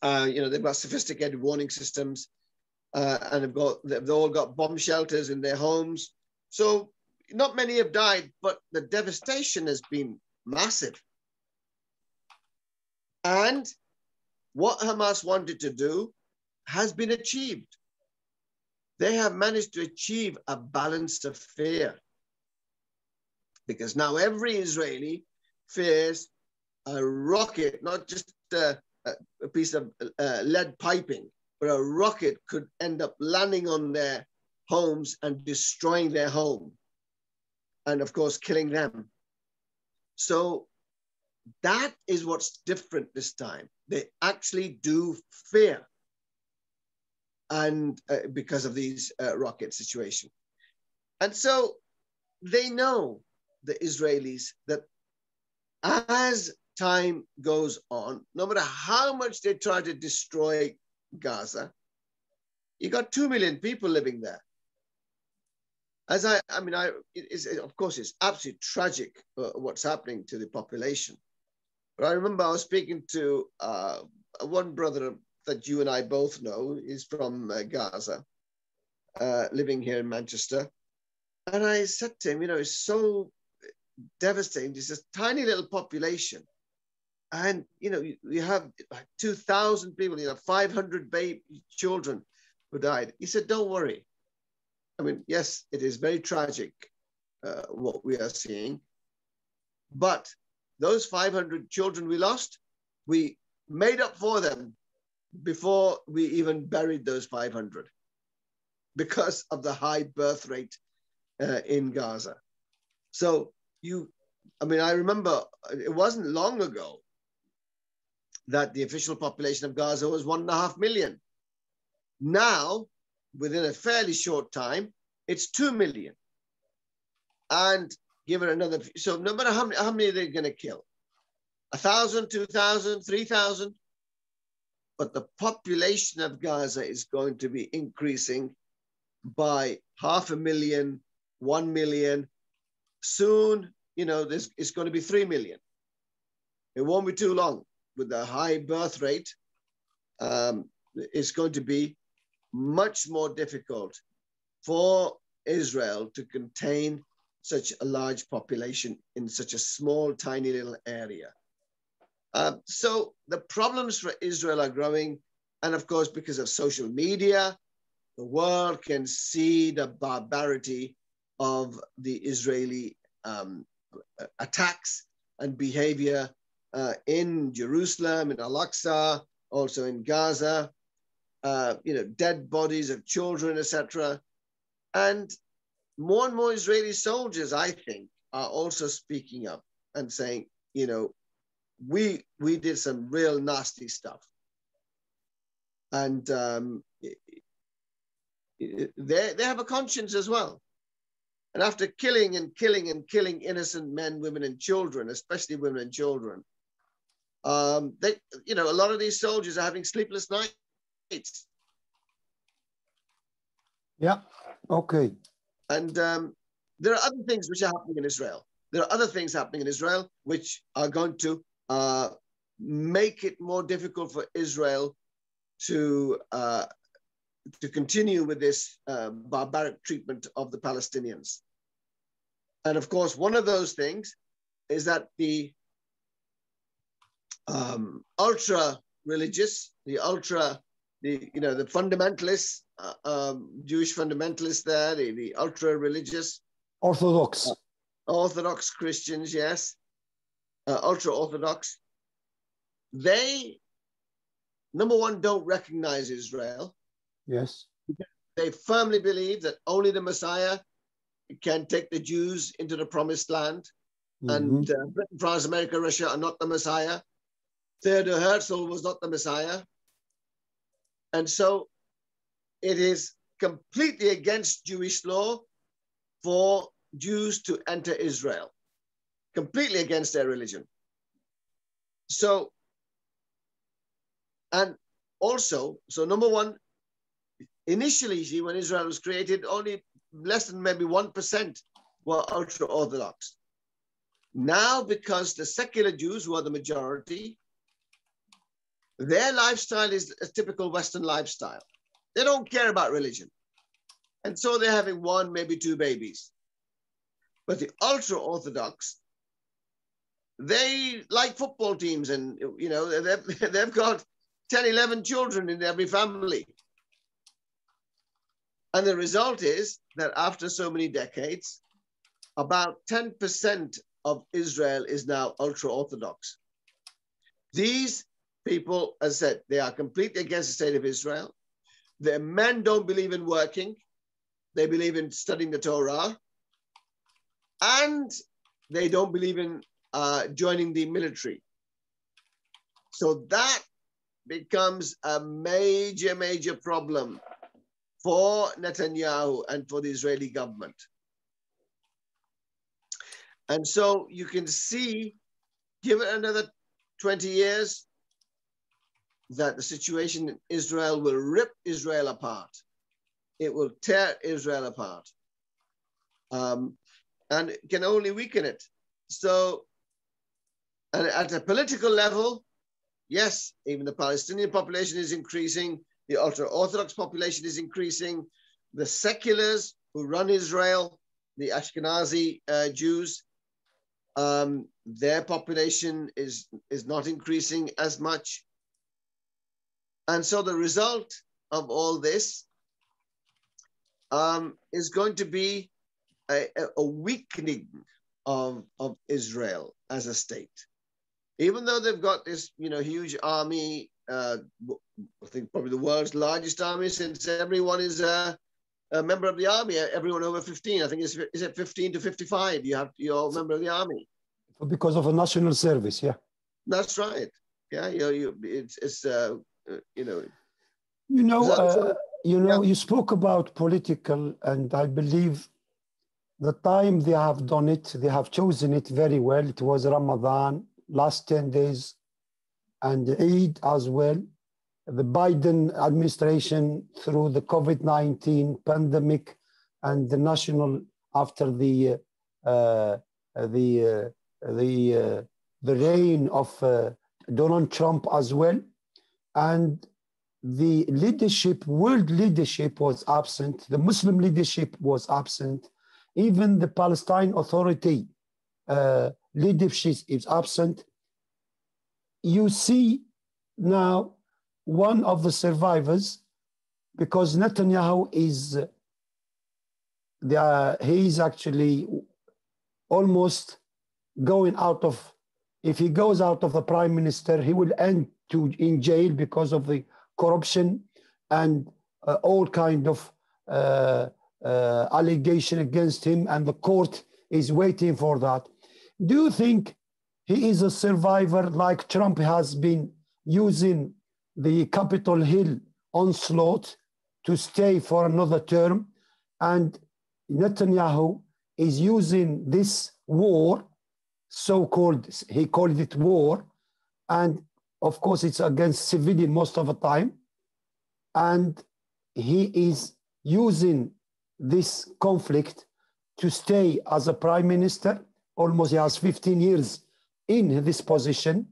They've got sophisticated warning systems, and they've all got bomb shelters in their homes. So not many have died, but the devastation has been massive. And what Hamas wanted to do has been achieved. They have managed to achieve a balance of fear, because now every Israeli fears a rocket, not just a piece of lead piping, but a rocket could end up landing on their homes and destroying their home, and of course, killing them. So that is what's different this time. They actually do fear, and because of these rocket situation. And so they know, the Israelis, that as time goes on, no matter how much they try to destroy Gaza, you got 2 million people living there. Of course, it's absolutely tragic what's happening to the population. But I remember I was speaking to one brother that you and I both know. He's from Gaza, living here in Manchester. And I said to him, it's so devastating. It's this tiny little population. And, you have like 2,000 people, 500 children who died. He said, don't worry. Yes, it is very tragic what we are seeing. But those 500 children we lost, we made up for them before we even buried those 500 because of the high birth rate in Gaza. So I remember it wasn't long ago that the official population of Gaza was 1.5 million. Now, within a fairly short time, it's 2 million. And give it another, so no matter how many they're going to kill, 1,000, 2,000, 3,000, but the population of Gaza is going to be increasing by 500,000, 1 million. Soon, it's going to be 3 million. It won't be too long. With the high birth rate, it's going to be much more difficult for Israel to contain such a large population in such a small, tiny little area. So the problems for Israel are growing. And of course, because of social media, the world can see the barbarity of the Israeli attacks and behavior in Jerusalem, in Aqsa, also in Gaza, dead bodies of children, etc. And more and more Israeli soldiers, I think, are also speaking up and saying, you know, we did some real nasty stuff. And they have a conscience as well. And after killing and killing and killing innocent men, women, and children, especially women and children, they, you know, a lot of these soldiers are having sleepless nights. Yeah. Okay. And there are other things which are happening in Israel. There are other things happening in Israel which are going to make it more difficult for Israel to continue with this barbaric treatment of the Palestinians. And of course, one of those things is that the ultra-religious, the fundamentalists, Jewish fundamentalists there, the ultra-religious. Orthodox Christians, yes, ultra-Orthodox. They, number one, don't recognize Israel. Yes. They firmly believe that only the Messiah can take the Jews into the promised land. And Britain, France, America, Russia are not the Messiah. Theodor Herzl was not the Messiah. And so it is completely against Jewish law for Jews to enter Israel, completely against their religion. So, and also, so number one, initially, see, when Israel was created, only less than maybe 1% were ultra-Orthodox. Now, because the secular Jews, who are the majority, their lifestyle is a typical Western lifestyle. They don't care about religion. And so they're having one, maybe two babies. But the ultra-Orthodox, they like football teams, and you know, they've got 10, 11 children in every family. And the result is that after so many decades, about 10% of Israel is now ultra-Orthodox. These people, as I said, they are completely against the state of Israel. Their men don't believe in working. They believe in studying the Torah. And they don't believe in joining the military. So that becomes a major, major problem for Netanyahu and for the Israeli government. And so you can see, give it another 20 years, that the situation in Israel will rip Israel apart. It will tear Israel apart. And it can only weaken it. So, and at a political level, yes, even the Palestinian population is increasing, the ultra-Orthodox population is increasing, the seculars who run Israel, the Ashkenazi Jews, their population is not increasing as much. And so the result of all this is going to be a weakening of Israel as a state. Even though they've got this, you know, huge army, I think probably the world's largest army, since everyone is a member of the army, everyone over 15. I think is it 15 to 55? You're a member of the army. Because of a national service, yeah. That's right. Yeah, it's you know. You spoke about political, and I believe the time they have done it, they have chosen it very well. It was Ramadan, last 10 days, and Eid as well. The Biden administration, through the COVID-19 pandemic and the national, after the reign of Donald Trump as well, and the leadership, world leadership was absent. The Muslim leadership was absent. Even the Palestine Authority leadership is absent. You see now one of the survivors, because Netanyahu is, he is actually almost going out of, if he goes out of the prime minister, he will end in jail because of the corruption and all kind of allegation against him, and the court is waiting for that. Do you think he is a survivor, like Trump has been using the Capitol Hill onslaught to stay for another term, and Netanyahu is using this war, so-called, he called it war, and of course it's against civilian most of the time, and he is using this conflict to stay as a prime minister. Almost he has 15 years in this position.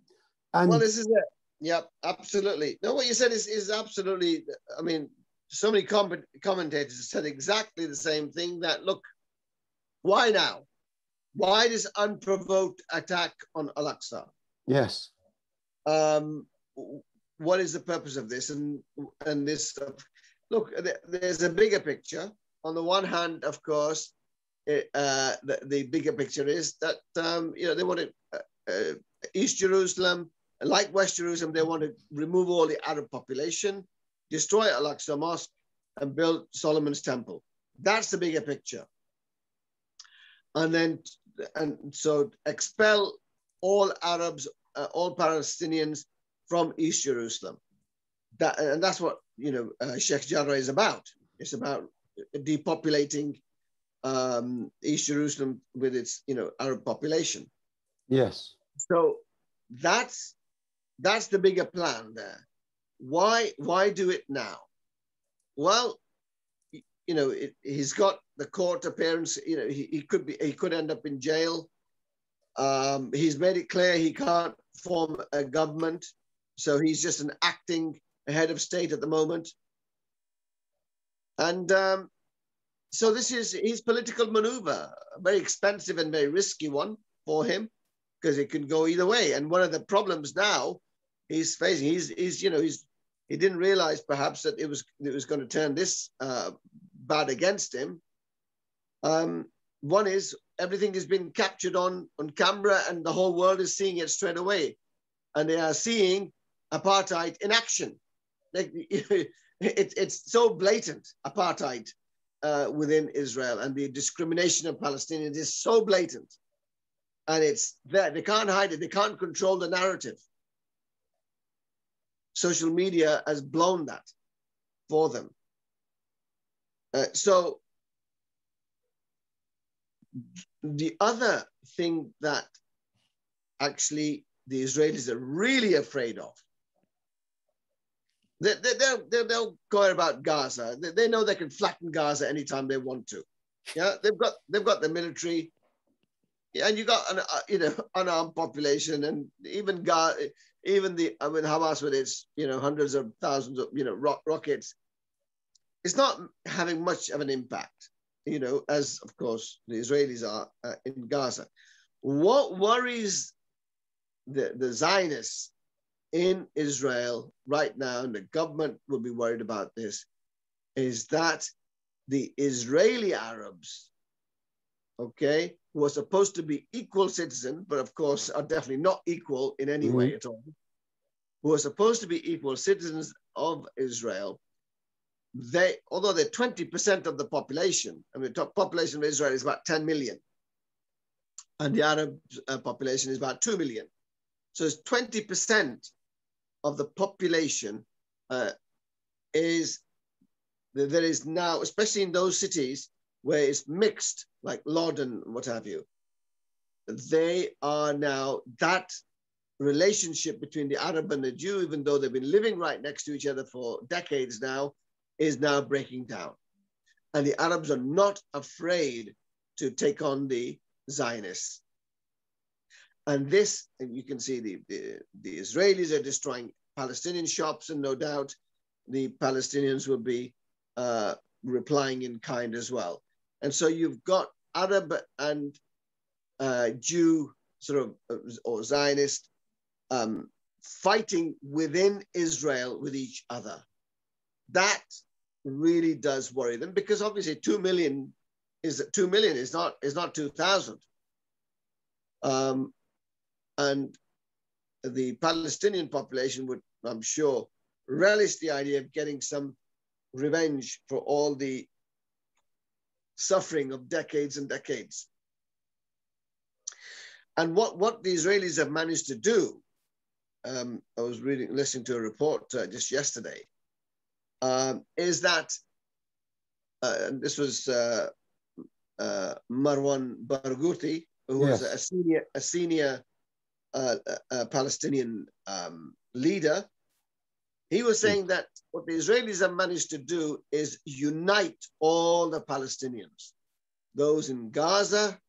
And well, this is it. Yeah, absolutely. No, what you said is absolutely, I mean, so many commentators said exactly the same thing, that, look, why now? Why this unprovoked attack on Al-Aqsa? yes. What is the purpose of this? And this, look, there's a bigger picture. On the one hand, of course, the bigger picture is that, they want to, East Jerusalem, like West Jerusalem, they want to remove all the Arab population, destroy Al-Aqsa Mosque, and build Solomon's Temple. That's the bigger picture. And so expel all Arabs, all Palestinians from East Jerusalem. And that's what, Sheikh Jarrah is about. It's about depopulating East Jerusalem with its, Arab population. Yes. So that's the bigger plan there. Why do it now? Well, he's got the court appearance. He could end up in jail. He's made it clear he can't form a government, so he's just an acting head of state at the moment. And so this is his political maneuver, a very expensive and very risky one for him, because it can go either way. And one of the problems now he's facing, he didn't realize perhaps that it was going to turn this bad against him. One is everything has been captured on camera, and the whole world is seeing it straight away, and they are seeing apartheid in action. It's so blatant, apartheid within Israel, and the discrimination of Palestinians is so blatant, and it's there. They can't hide it. They can't control the narrative. Social media has blown that for them. So the other thing that actually the Israelis are really afraid of, they'll go about Gaza. They know they can flatten Gaza anytime they want to. Yeah, they've got the military, and you got an unarmed population, and even Hamas with its hundreds of thousands of rockets, it's not having much of an impact, as of course the Israelis are in Gaza. What worries the Zionists in Israel right now, and the government will be worried about this, is that the Israeli Arabs, okay, who are supposed to be equal citizens, but of course are definitely not equal in any way at all, who are supposed to be equal citizens of Israel, although they're 20% of the population, I mean, the population of Israel is about 10 million, and the Arab population is about 2 million. So it's 20% of the population there is now, especially in those cities where it's mixed, like Lod and what have you, they are now, that relationship between the Arab and the Jew, even though they've been living right next to each other for decades now, is now breaking down. And the Arabs are not afraid to take on the Zionists. And this, and you can see the Israelis are destroying Palestinian shops, and no doubt the Palestinians will be replying in kind as well. And so you've got Arab and Jew sort of, or Zionist, fighting within Israel with each other. That really does worry them, because obviously 2 million is not 2,000. And the Palestinian population would, I'm sure, relish the idea of getting some revenge for all the suffering of decades and decades. And what the Israelis have managed to do, I was listening to a report just yesterday, is that, and this was Marwan Barghouti, who was a senior Palestinian leader. He was saying that what the Israelis have managed to do is unite all the Palestinians, those in Gaza,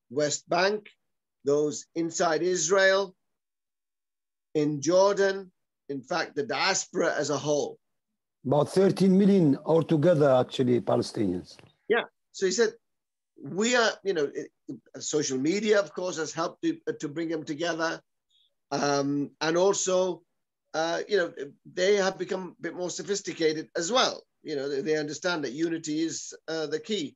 West Bank, those inside Israel, in Jordan, in fact, the diaspora as a whole. About 13 million altogether, actually, Palestinians. Yeah. So he said, we are, social media, of course, has helped to bring them together. And also, they have become a bit more sophisticated as well. They understand that unity is the key.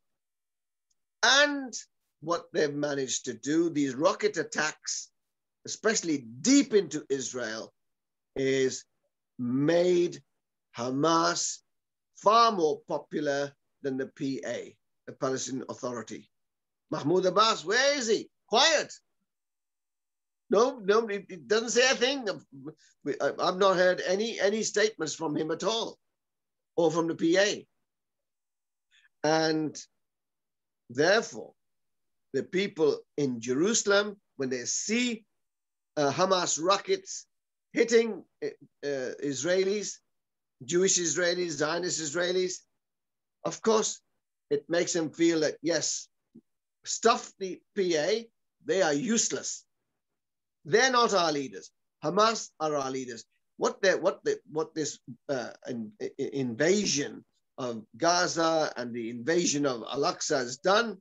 And what they've managed to do, these rocket attacks, especially deep into Israel, is made Hamas far more popular than the PA, the Palestinian Authority. Mahmoud Abbas, where is he? Quiet. No, he doesn't say a thing. I've not heard any statements from him at all, or from the PA. And therefore, the people in Jerusalem, when they see Hamas rockets hitting Israelis, Jewish Israelis, Zionist Israelis, of course, it makes them feel that, yes, stuff the PA, they are useless. They're not our leaders. Hamas are our leaders. What this invasion of Gaza and the invasion of Aqsa has done,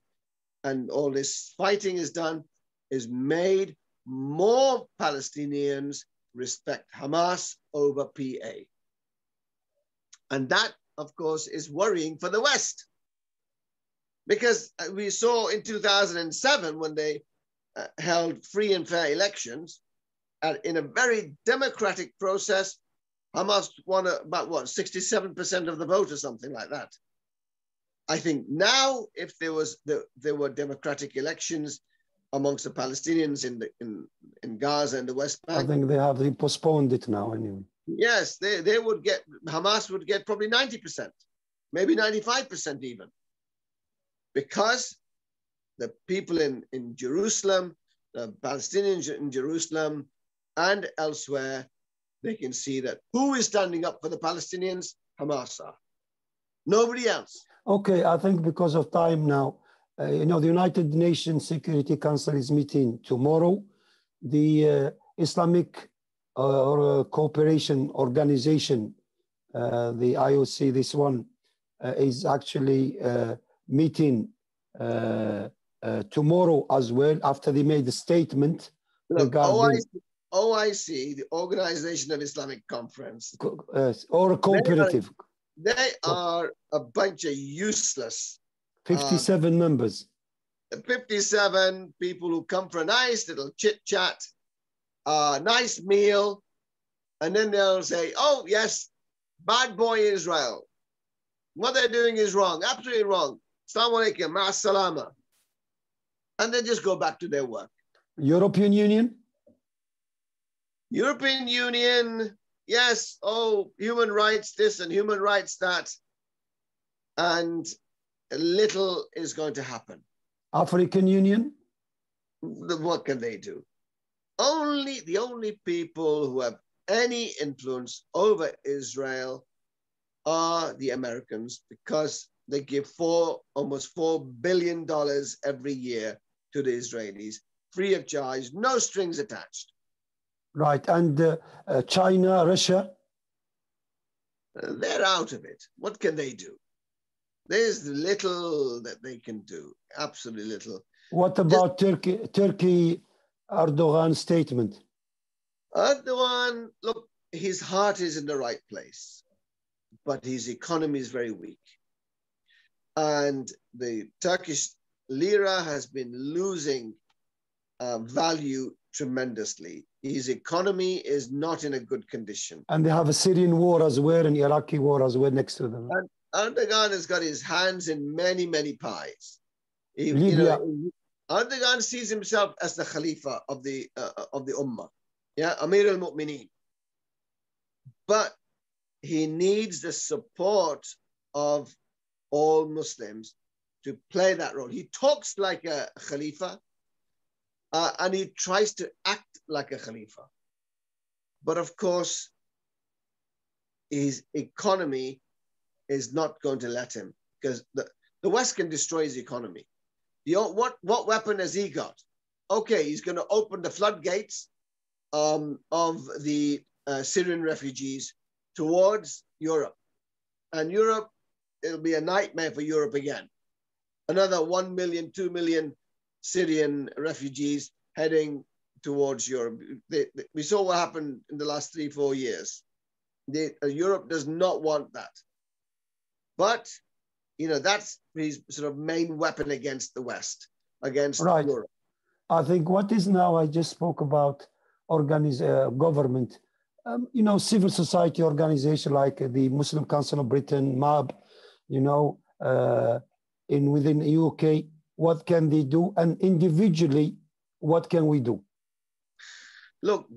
and all this fighting is done, is made more Palestinians respect Hamas over PA. And that, of course, is worrying for the West. Because we saw in 2007, when they held free and fair elections, in a very democratic process, Hamas won about, 67% of the vote or something like that. I think now, if there were democratic elections amongst the Palestinians in Gaza and the West Bank, I think they postponed it now anyway. Yes, they would get, Hamas would get probably 90%, maybe 95% even, because the people in Jerusalem, the Palestinians in Jerusalem and elsewhere, they can see that who is standing up for the Palestinians? Hamas are. Nobody else. Okay, I think because of time now, the United Nations Security Council is meeting tomorrow. The Islamic Cooperation Organization, the IOC, this one, is actually meeting tomorrow as well, after they made a statement. Look, OIC, the Organization of Islamic Conference, or a cooperative. They are a bunch of useless. 57 members. 57 people who come for a nice little chit chat, nice meal, and then they'll say, oh, yes, bad boy Israel. What they're doing is wrong, absolutely wrong. Assalamu alaikum, ma'as-salama. And then just go back to their work. European Union? European Union, yes, oh, human rights this and human rights that. And little is going to happen. African Union? What can they do? The only people who have any influence over Israel are the Americans, because they give almost $4 billion every year to the Israelis, free of charge, no strings attached. Right, and China, Russia? They're out of it. What can they do? There's little that they can do, absolutely little. What about Turkey, Erdogan statement? Erdogan, look, his heart is in the right place, but his economy is very weak. And the Turkish lira has been losing value tremendously. His economy is not in a good condition. And they have a Syrian war as well, and Iraqi war as well next to them. Erdogan has got his hands in many, many pies. Libya. Erdogan sees himself as the Khalifa of the Ummah, yeah, Amir al-Mu'mineen. But he needs the support of all Muslims to play that role. He talks like a Khalifa, and he tries to act like a Khalifa. But of course, his economy is not going to let him, because the West can destroy his economy. What weapon has he got? Okay, he's going to open the floodgates of the Syrian refugees towards Europe. And Europe, it'll be a nightmare for Europe again. Another 1 million, 2 million Syrian refugees heading towards Europe. We saw what happened in the last 3-4 years. Europe does not want that. But, that's his sort of main weapon against the West, against Europe. I think what is now, I just spoke about government, civil society organization like the Muslim Council of Britain, MAB, within the UK, what can they do? And individually, what can we do? Look,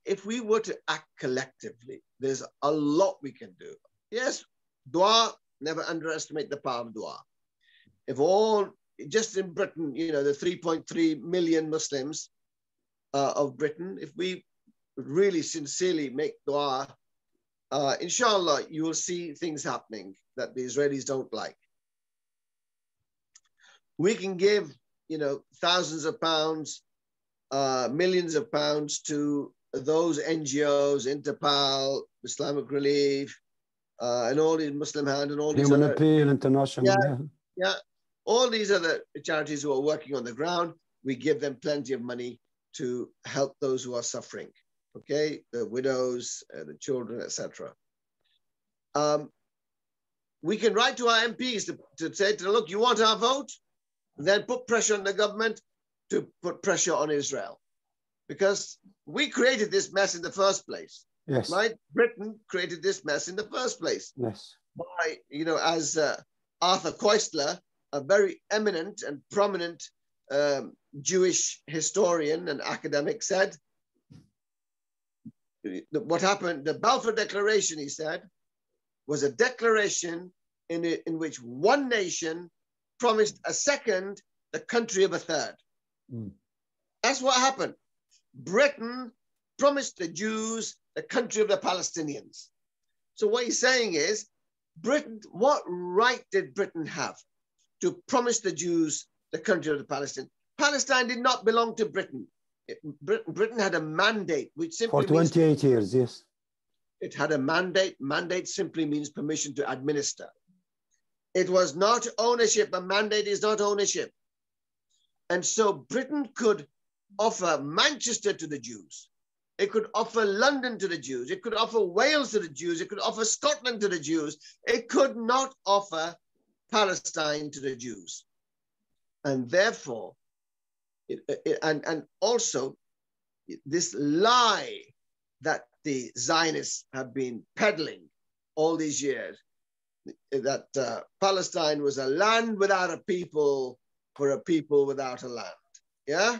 if we were to act collectively, there's a lot we can do. Yes, dua, never underestimate the power of dua. Just in Britain, the 3.3 million Muslims of Britain, if we really sincerely make dua, inshallah, you will see things happening that the Israelis don't like. We can give, thousands of pounds, millions of pounds to those NGOs, Interpal, Islamic Relief, and all these Muslim Hand and all these Human other, Appeal International. Yeah, all these other charities who are working on the ground, we give them plenty of money to help those who are suffering. Okay, the widows, the children, etc. We can write to our MPs to say, look, you want our vote? Then put pressure on the government to put pressure on Israel. Because we created this mess in the first place. Yes. Right? Britain created this mess in the first place. Yes. By, as Arthur Koestler, a very eminent and prominent Jewish historian and academic, said, what happened, the Balfour Declaration, he said, was a declaration in which one nation promised a second the country of a third. Mm. That's what happened. Britain promised the Jews the country of the Palestinians. So what he's saying is, Britain, what right did Britain have to promise the Jews the country of the Palestinians? Palestine did not belong to Britain. Britain had a mandate, which simply for 28 years, yes. It had a mandate. Mandate simply means permission to administer. It was not ownership. A mandate is not ownership. And so Britain could offer Manchester to the Jews. It could offer London to the Jews. It could offer Wales to the Jews. It could offer Scotland to the Jews. It could not offer Palestine to the Jews. And therefore, and also this lie that the Zionists have been peddling all these years, that Palestine was a land without a people for a people without a land. Yeah?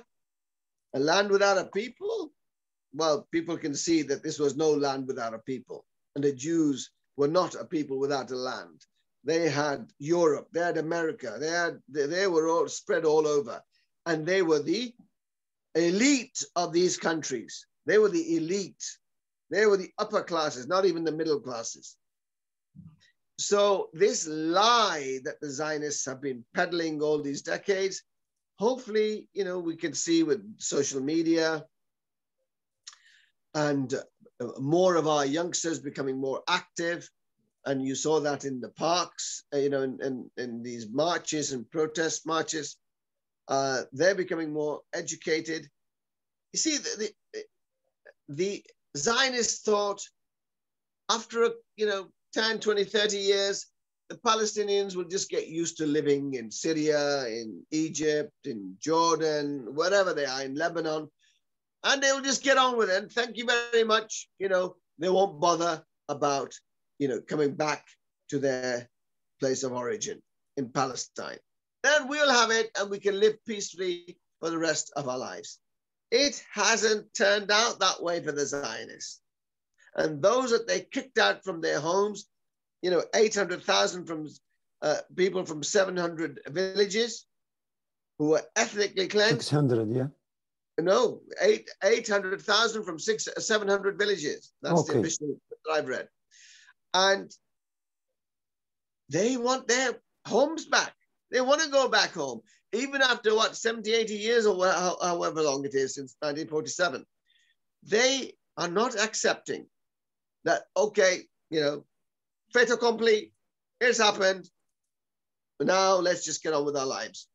A land without a people? Well, people can see that this was no land without a people. And the Jews were not a people without a land. They had Europe, they had America, they were all spread all over. And they were the elite of these countries. They were the elite. They were the upper classes, not even the middle classes. So this lie that the Zionists have been peddling all these decades, hopefully, we can see with social media and more of our youngsters becoming more active. And you saw that in the parks, in these marches and protest marches. They're becoming more educated. You see, the Zionists thought after 10, 20, 30 years, the Palestinians will just get used to living in Syria, in Egypt, in Jordan, wherever they are, in Lebanon, and they will just get on with it. And thank you very much. They won't bother about, coming back to their place of origin in Palestine. Then we'll have it and we can live peacefully for the rest of our lives. It hasn't turned out that way for the Zionists. And those that they kicked out from their homes, 800,000 from people from 700 villages who were ethnically cleansed. 600, yeah. No, 800,000 from 700 villages. That's the official that I've read. And they want their homes back. They want to go back home, even after 70, 80 years or however long it is since 1947. They are not accepting that, okay, fait accompli, it's happened. But now let's just get on with our lives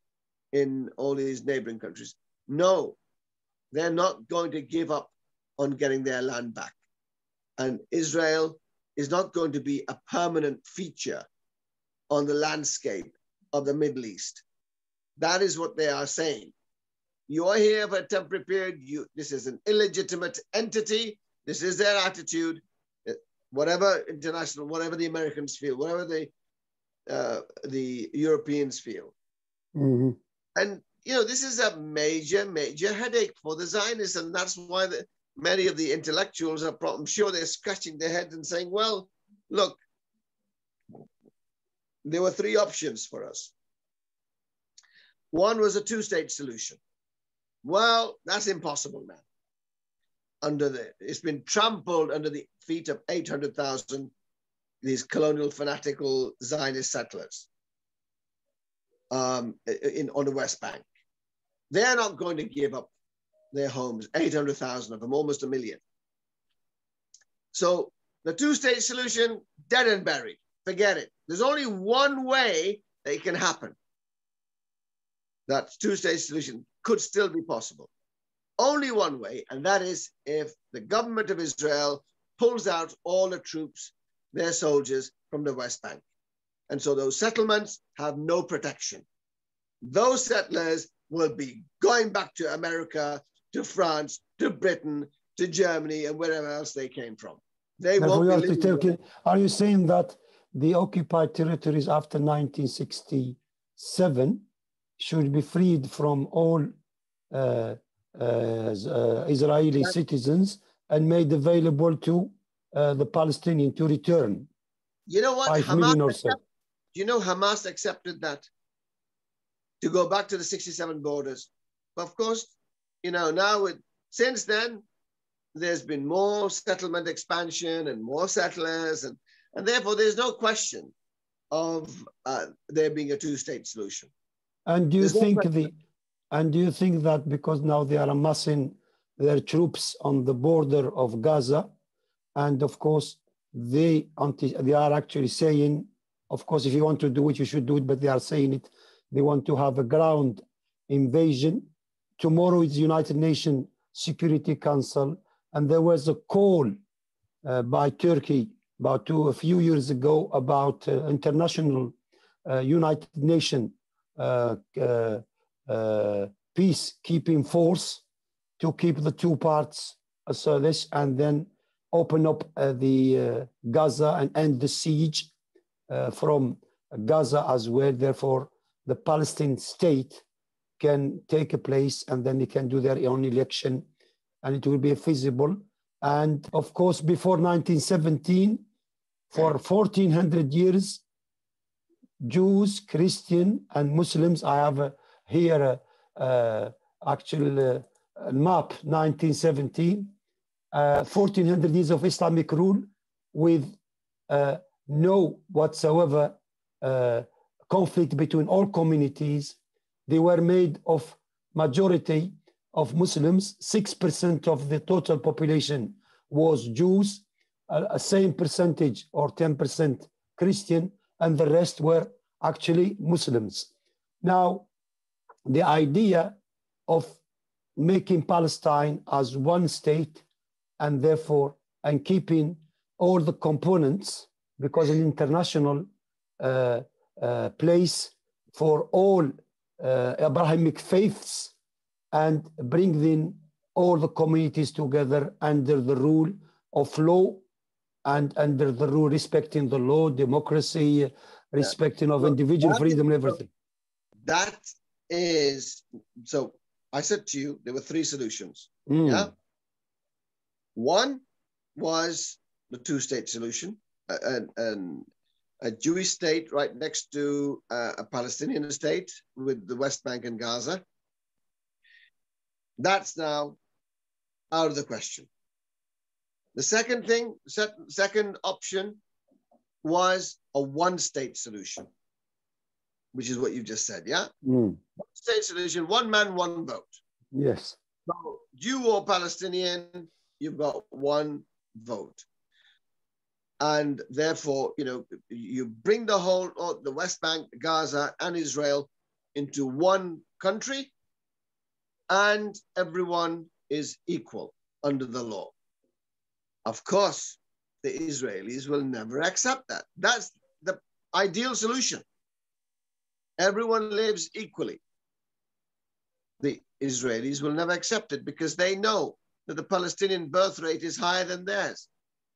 in all these neighboring countries. No, they're not going to give up on getting their land back. And Israel is not going to be a permanent feature on the landscape of the Middle East. That is what they are saying. You are here for a temporary period. This is an illegitimate entity. This is their attitude. Whatever the Americans feel, whatever the Europeans feel. Mm-hmm. And, this is a major, major headache for the Zionists. And that's why many of the intellectuals are, I'm sure they're scratching their heads and saying, well, look, there were three options for us. One was a two-state solution. Well, that's impossible now. It's been trampled under the feet of 800,000, these colonial fanatical Zionist settlers on the West Bank. They're not going to give up their homes, 800,000 of them, almost 1 million. So the two-state solution, dead and buried. Forget it. There's only one way that it can happen. That two-state solution could still be possible. Only one way, and that is if the government of Israel pulls out all the troops, their soldiers, from the West Bank. And so those settlements have no protection. Those settlers will be going back to America, to France, to Britain, to Germany, and wherever else they came from. They won't be living. Are you saying that the occupied territories after 1967 should be freed from all Israeli citizens and made available to the Palestinians to return? You know what? 5 million or so. You know, Hamas accepted that, to go back to the 67 borders. But of course, since then, there's been more settlement expansion and more settlers, and therefore there's no question of there being a two-state solution. And do you think that because now they are amassing their troops on the border of Gaza, and of course they are actually saying, of course, if you want to do it, you should do it, but they are saying it, they want to have a ground invasion. Tomorrow is United Nations Security Council, and there was a call by Turkey a few years ago about international United Nations peacekeeping force to keep the two parts so this, and then open up the Gaza and end the siege from Gaza as well. Therefore, the Palestinian state can take a place, and then they can do their own election, and it will be feasible. And of course, before 1917, for 1400 years, Jews, Christian, and Muslims, I have here actual map, 1917, 1400 years of Islamic rule with no whatsoever conflict between all communities. They were made of majority of Muslims. 6% of the total population was Jews, a same percentage or 10% Christian, and the rest were actually Muslims. Now, the idea of making Palestine as one state and therefore, and keeping all the components, because an international place for all Abrahamic faiths, and bring in all the communities together under the rule of law and the rule, respecting the law, democracy, respecting of individual freedom and everything. That is, so I said to you, there were three solutions. Yeah. One was the two-state solution, and a Jewish state right next to a Palestinian state with the West Bank and Gaza. That's now out of the question. The second option was a one-state solution, which is what you just said, yeah? One-state solution, one man, one vote. Yes. So Jew or Palestinian, you've got one vote. And therefore, you know, you bring the whole, the West Bank, Gaza, and Israel into one country, and everyone is equal under the law. Of course, the Israelis will never accept that. That's the ideal solution. Everyone lives equally. The Israelis will never accept it because they know that the Palestinian birth rate is higher than theirs.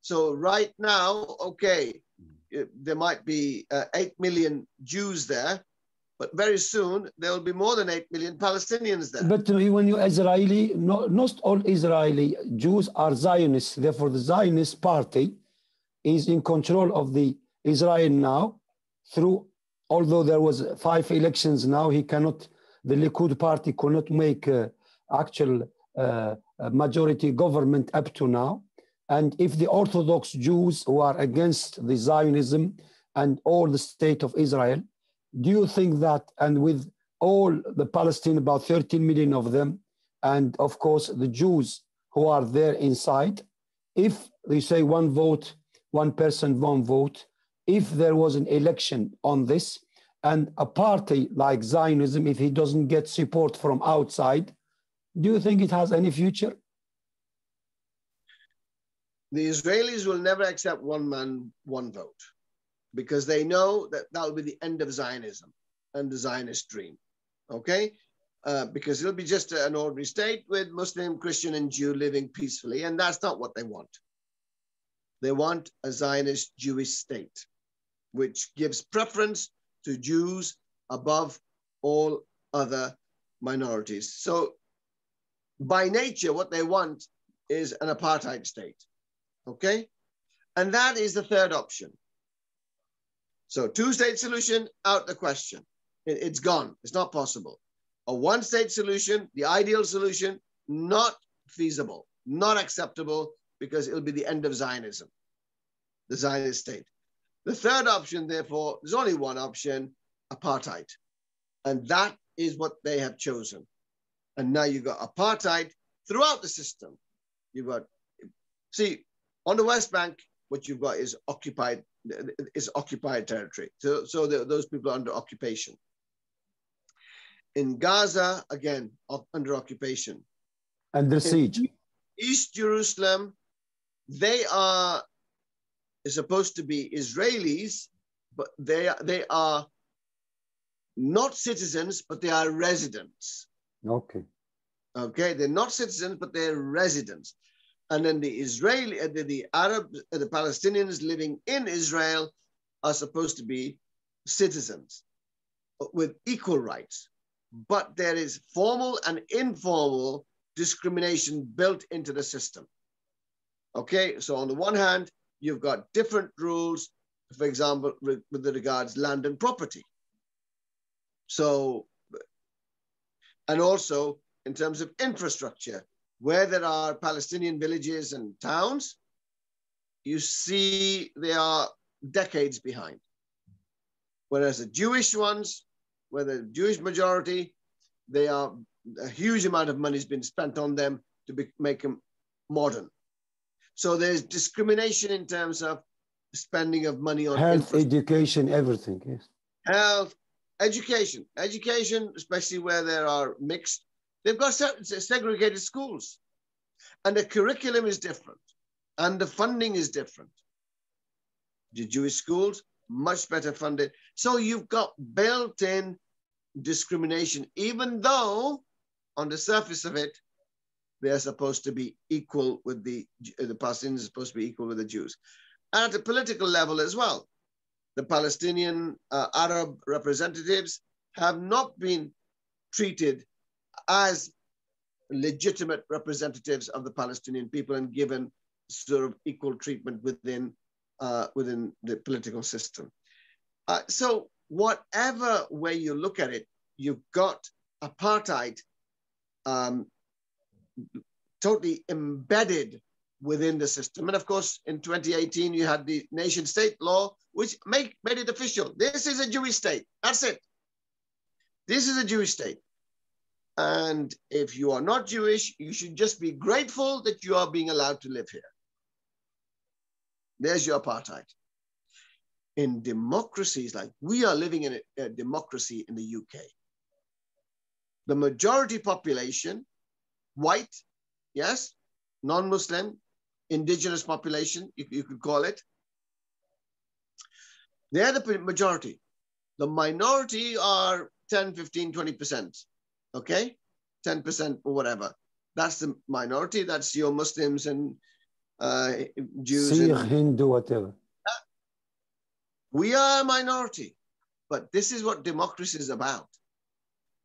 So right now, okay, there might be 8 million Jews there, but very soon there will be more than 8 million Palestinians there. But when you Israeli, not all Israeli Jews are Zionists. Therefore, the Zionist party is in control of the Israel now through, although there was 5 elections now, the Likud party cannot make actual majority government up to now. And if the Orthodox Jews who are against the Zionism and all the state of Israel, do you think that, and with all the Palestinians, about 13 million of them, and of course the Jews who are there inside, if they say one vote, one person, one vote, if there was an election on this, and a party like Zionism, if he doesn't get support from outside, do you think it has any future? The Israelis will never accept one man, one vote, because they know that that will be the end of Zionism and the Zionist dream, okay? Because it'll be just an ordinary state with Muslim, Christian, and Jew living peacefully, and that's not what they want. They want a Zionist Jewish state, which gives preference to Jews above all other minorities. So by nature, what they want is an apartheid state, okay? And that is the third option. So two-state solution, out the question. It's gone, it's not possible. A one-state solution, the ideal solution, not feasible, not acceptable, because it'll be the end of Zionism, the Zionist state. The third option, therefore, there's only one option, apartheid. And that is what they have chosen. And now you've got apartheid throughout the system. You've got, see, on the West Bank, what you've got is occupied territory. So those people are under occupation. In Gaza, again, under occupation. Under siege. East Jerusalem, they are supposed to be Israelis, but they are not citizens, but they are residents. Okay. Okay, they're not citizens, but they're residents. And then the Israeli, the Arabs, the Palestinians living in Israel are supposed to be citizens with equal rights. But there is formal and informal discrimination built into the system. Okay, so on the one hand, you've got different rules, for example, with regards land and property. So, and also in terms of infrastructure, where there are Palestinian villages and towns, you see they are decades behind. Whereas the Jewish ones, where the Jewish majority, they are, a huge amount of money has been spent on them to make them modern. So there's discrimination in terms of spending of money on health, education, everything, yes. Health, education, especially where there are mixed, they've got segregated schools, and the curriculum is different, and the funding is different. The Jewish schools, much better funded. So you've got built-in discrimination, even though on the surface of it, they're supposed to be equal with the Palestinians are supposed to be equal with the Jews. and at a political level as well. The Palestinian Arab representatives have not been treated as legitimate representatives of the Palestinian people and given sort of equal treatment within the political system. So whatever way you look at it, you've got apartheid totally embedded within the system. And of course, in 2018, you had the nation state law, which made it official. This is a Jewish state. That's it. This is a Jewish state. And if you are not Jewish, you should just be grateful that you are being allowed to live here. There's your apartheid. In democracies, like we are living in a democracy in the UK, the majority population, white, yes, non-Muslim, indigenous population, you could call it, they're the majority. The minority are 10, 15, 20%, okay? 10% or whatever. That's the minority. That's your Muslims and Jews. Sikh, Hindu, whatever. We are a minority, but this is what democracy is about.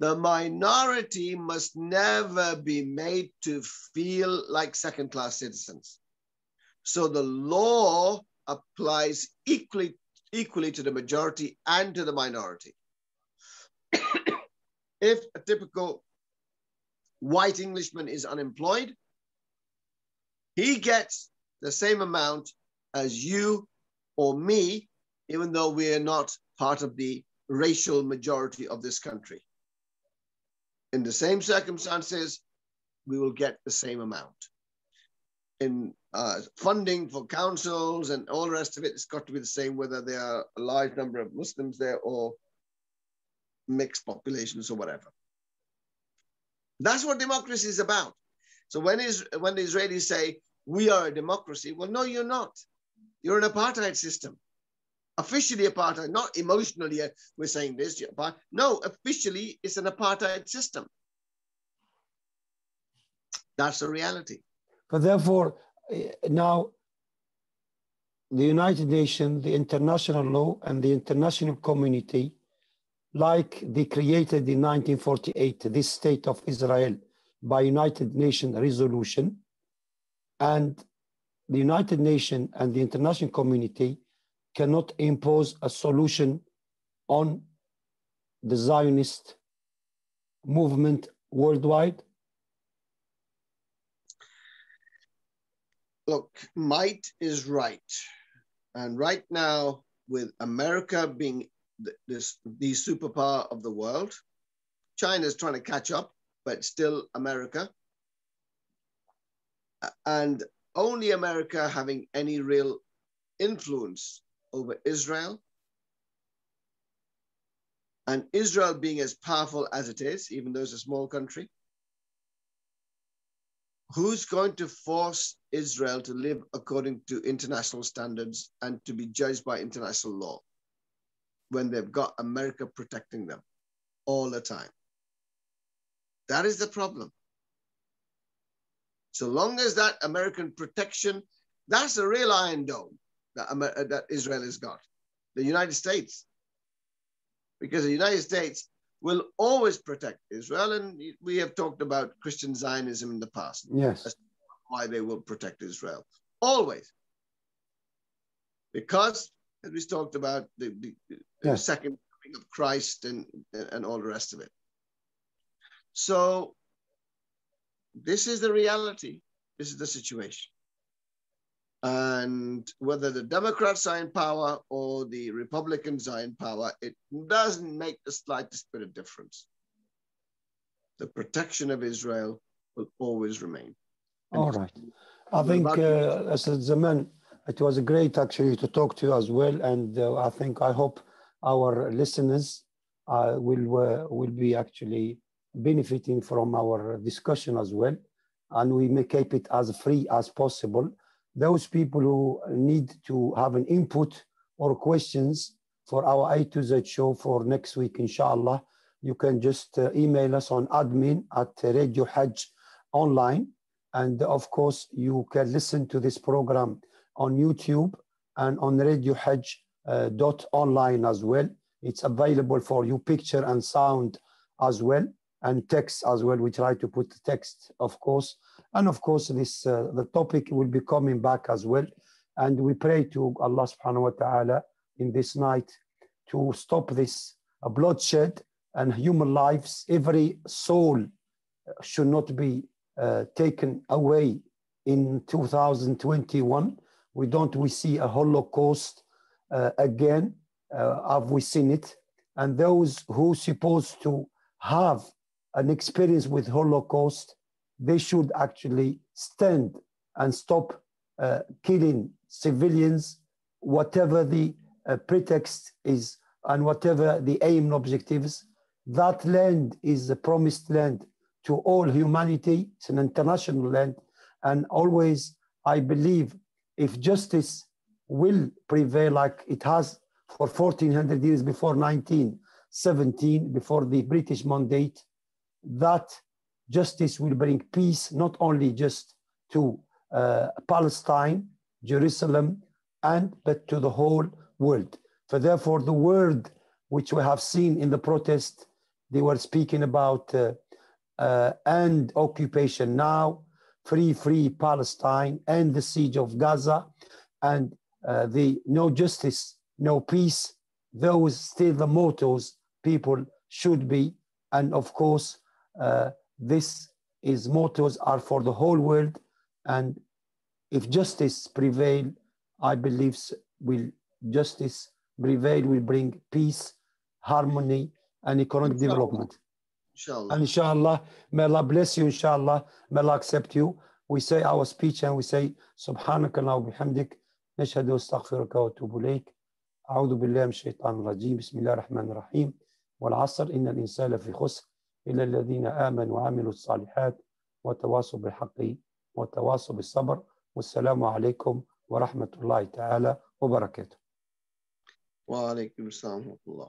The minority must never be made to feel like second-class citizens. So the law applies equally to the majority and to the minority. If a typical white Englishman is unemployed, he gets the same amount as you or me, even though we are not part of the racial majority of this country. In the same circumstances, we will get the same amount. In funding for councils and all the rest of it, it's got to be the same whether there are a large number of Muslims there or mixed populations or whatever. That's what democracy is about. So when the Israelis say, we are a democracy, well, no, you're not. You're an apartheid system. Officially apartheid, not emotionally we're saying this. No, officially it's an apartheid system. That's the reality. But therefore, now the United Nations, the international law, and the international community, like they created in 1948, this state of Israel by United Nations resolution, and the United Nations and the international community cannot impose a solution on the Zionist movement worldwide? Look, might is right. And right now, with America being the superpower of the world, China is trying to catch up, but still America. And only America having any real influence over Israel, and Israel being as powerful as it is, even though it's a small country, who's going to force Israel to live according to international standards and to be judged by international law when they've got America protecting them all the time? That is the problem. So long as that American protection, that's a real Iron Dome that Israel has got, the United States. Because the United States will always protect Israel, and we have talked about Christian Zionism in the past. Yes. That's why they will protect Israel, always. Because, as we talked about, the second coming of Christ and all the rest of it. So this is the reality. This is the situation. And whether the Democrats are in power or the Republicans are in power, it doesn't make the slightest bit of difference. The protection of Israel will always remain. All right. I think, Asad Zaman, it was great actually to talk to you as well. And I hope our listeners will be actually benefiting from our discussion as well. And we may keep it as free as possible. Those people who need to have an input or questions for our A2Z show for next week, inshallah, you can just email us on admin@Radio Hajj Online. And of course, you can listen to this program on YouTube and on radiohajj.online as well. It's available for you, picture and sound as well, and text as well. We try to put text, of course. And of course, this the topic will be coming back as well. And we pray to Allah subhanahu wa ta'ala in this night to stop this bloodshed and human lives. Every soul should not be taken away in 2021. We see a Holocaust again. Have we seen it? And those who supposed to have an experience with Holocaust, they should actually stand and stop killing civilians, whatever the pretext is and whatever the aim and objectives. That land is a promised land to all humanity. It's an international land. And always, I believe, if justice will prevail like it has for 1400 years before 1917, before the British mandate, that justice will bring peace, not only just to Palestine, Jerusalem, but to the whole world. For therefore, the word which we have seen in the protest, they were speaking about end occupation now, free Palestine, end the siege of Gaza, and the no justice, no peace. Those still the mottos people should be. And of course, this is mottos are for the whole world. And if justice prevail, I believe justice prevail will bring peace, harmony, and economic development. Inshallah. And inshallah, may Allah bless you, inshallah, may Allah accept you. We say our speech and we say, Subhanaka wa bihamdik, nashhadu astaghfiruka wa atubu ilayk. أعوذ بالله من الشيطان الرجيم بسم الله الرحمن الرحيم والعصر إن الإنسان لفي خسر إلا الذين آمنوا وعملوا الصالحات وتواصوا بالحق وتواصوا بالصبر والسلام عليكم ورحمة الله تعالى وبركاته. وعليكم السلام ورحمة الله.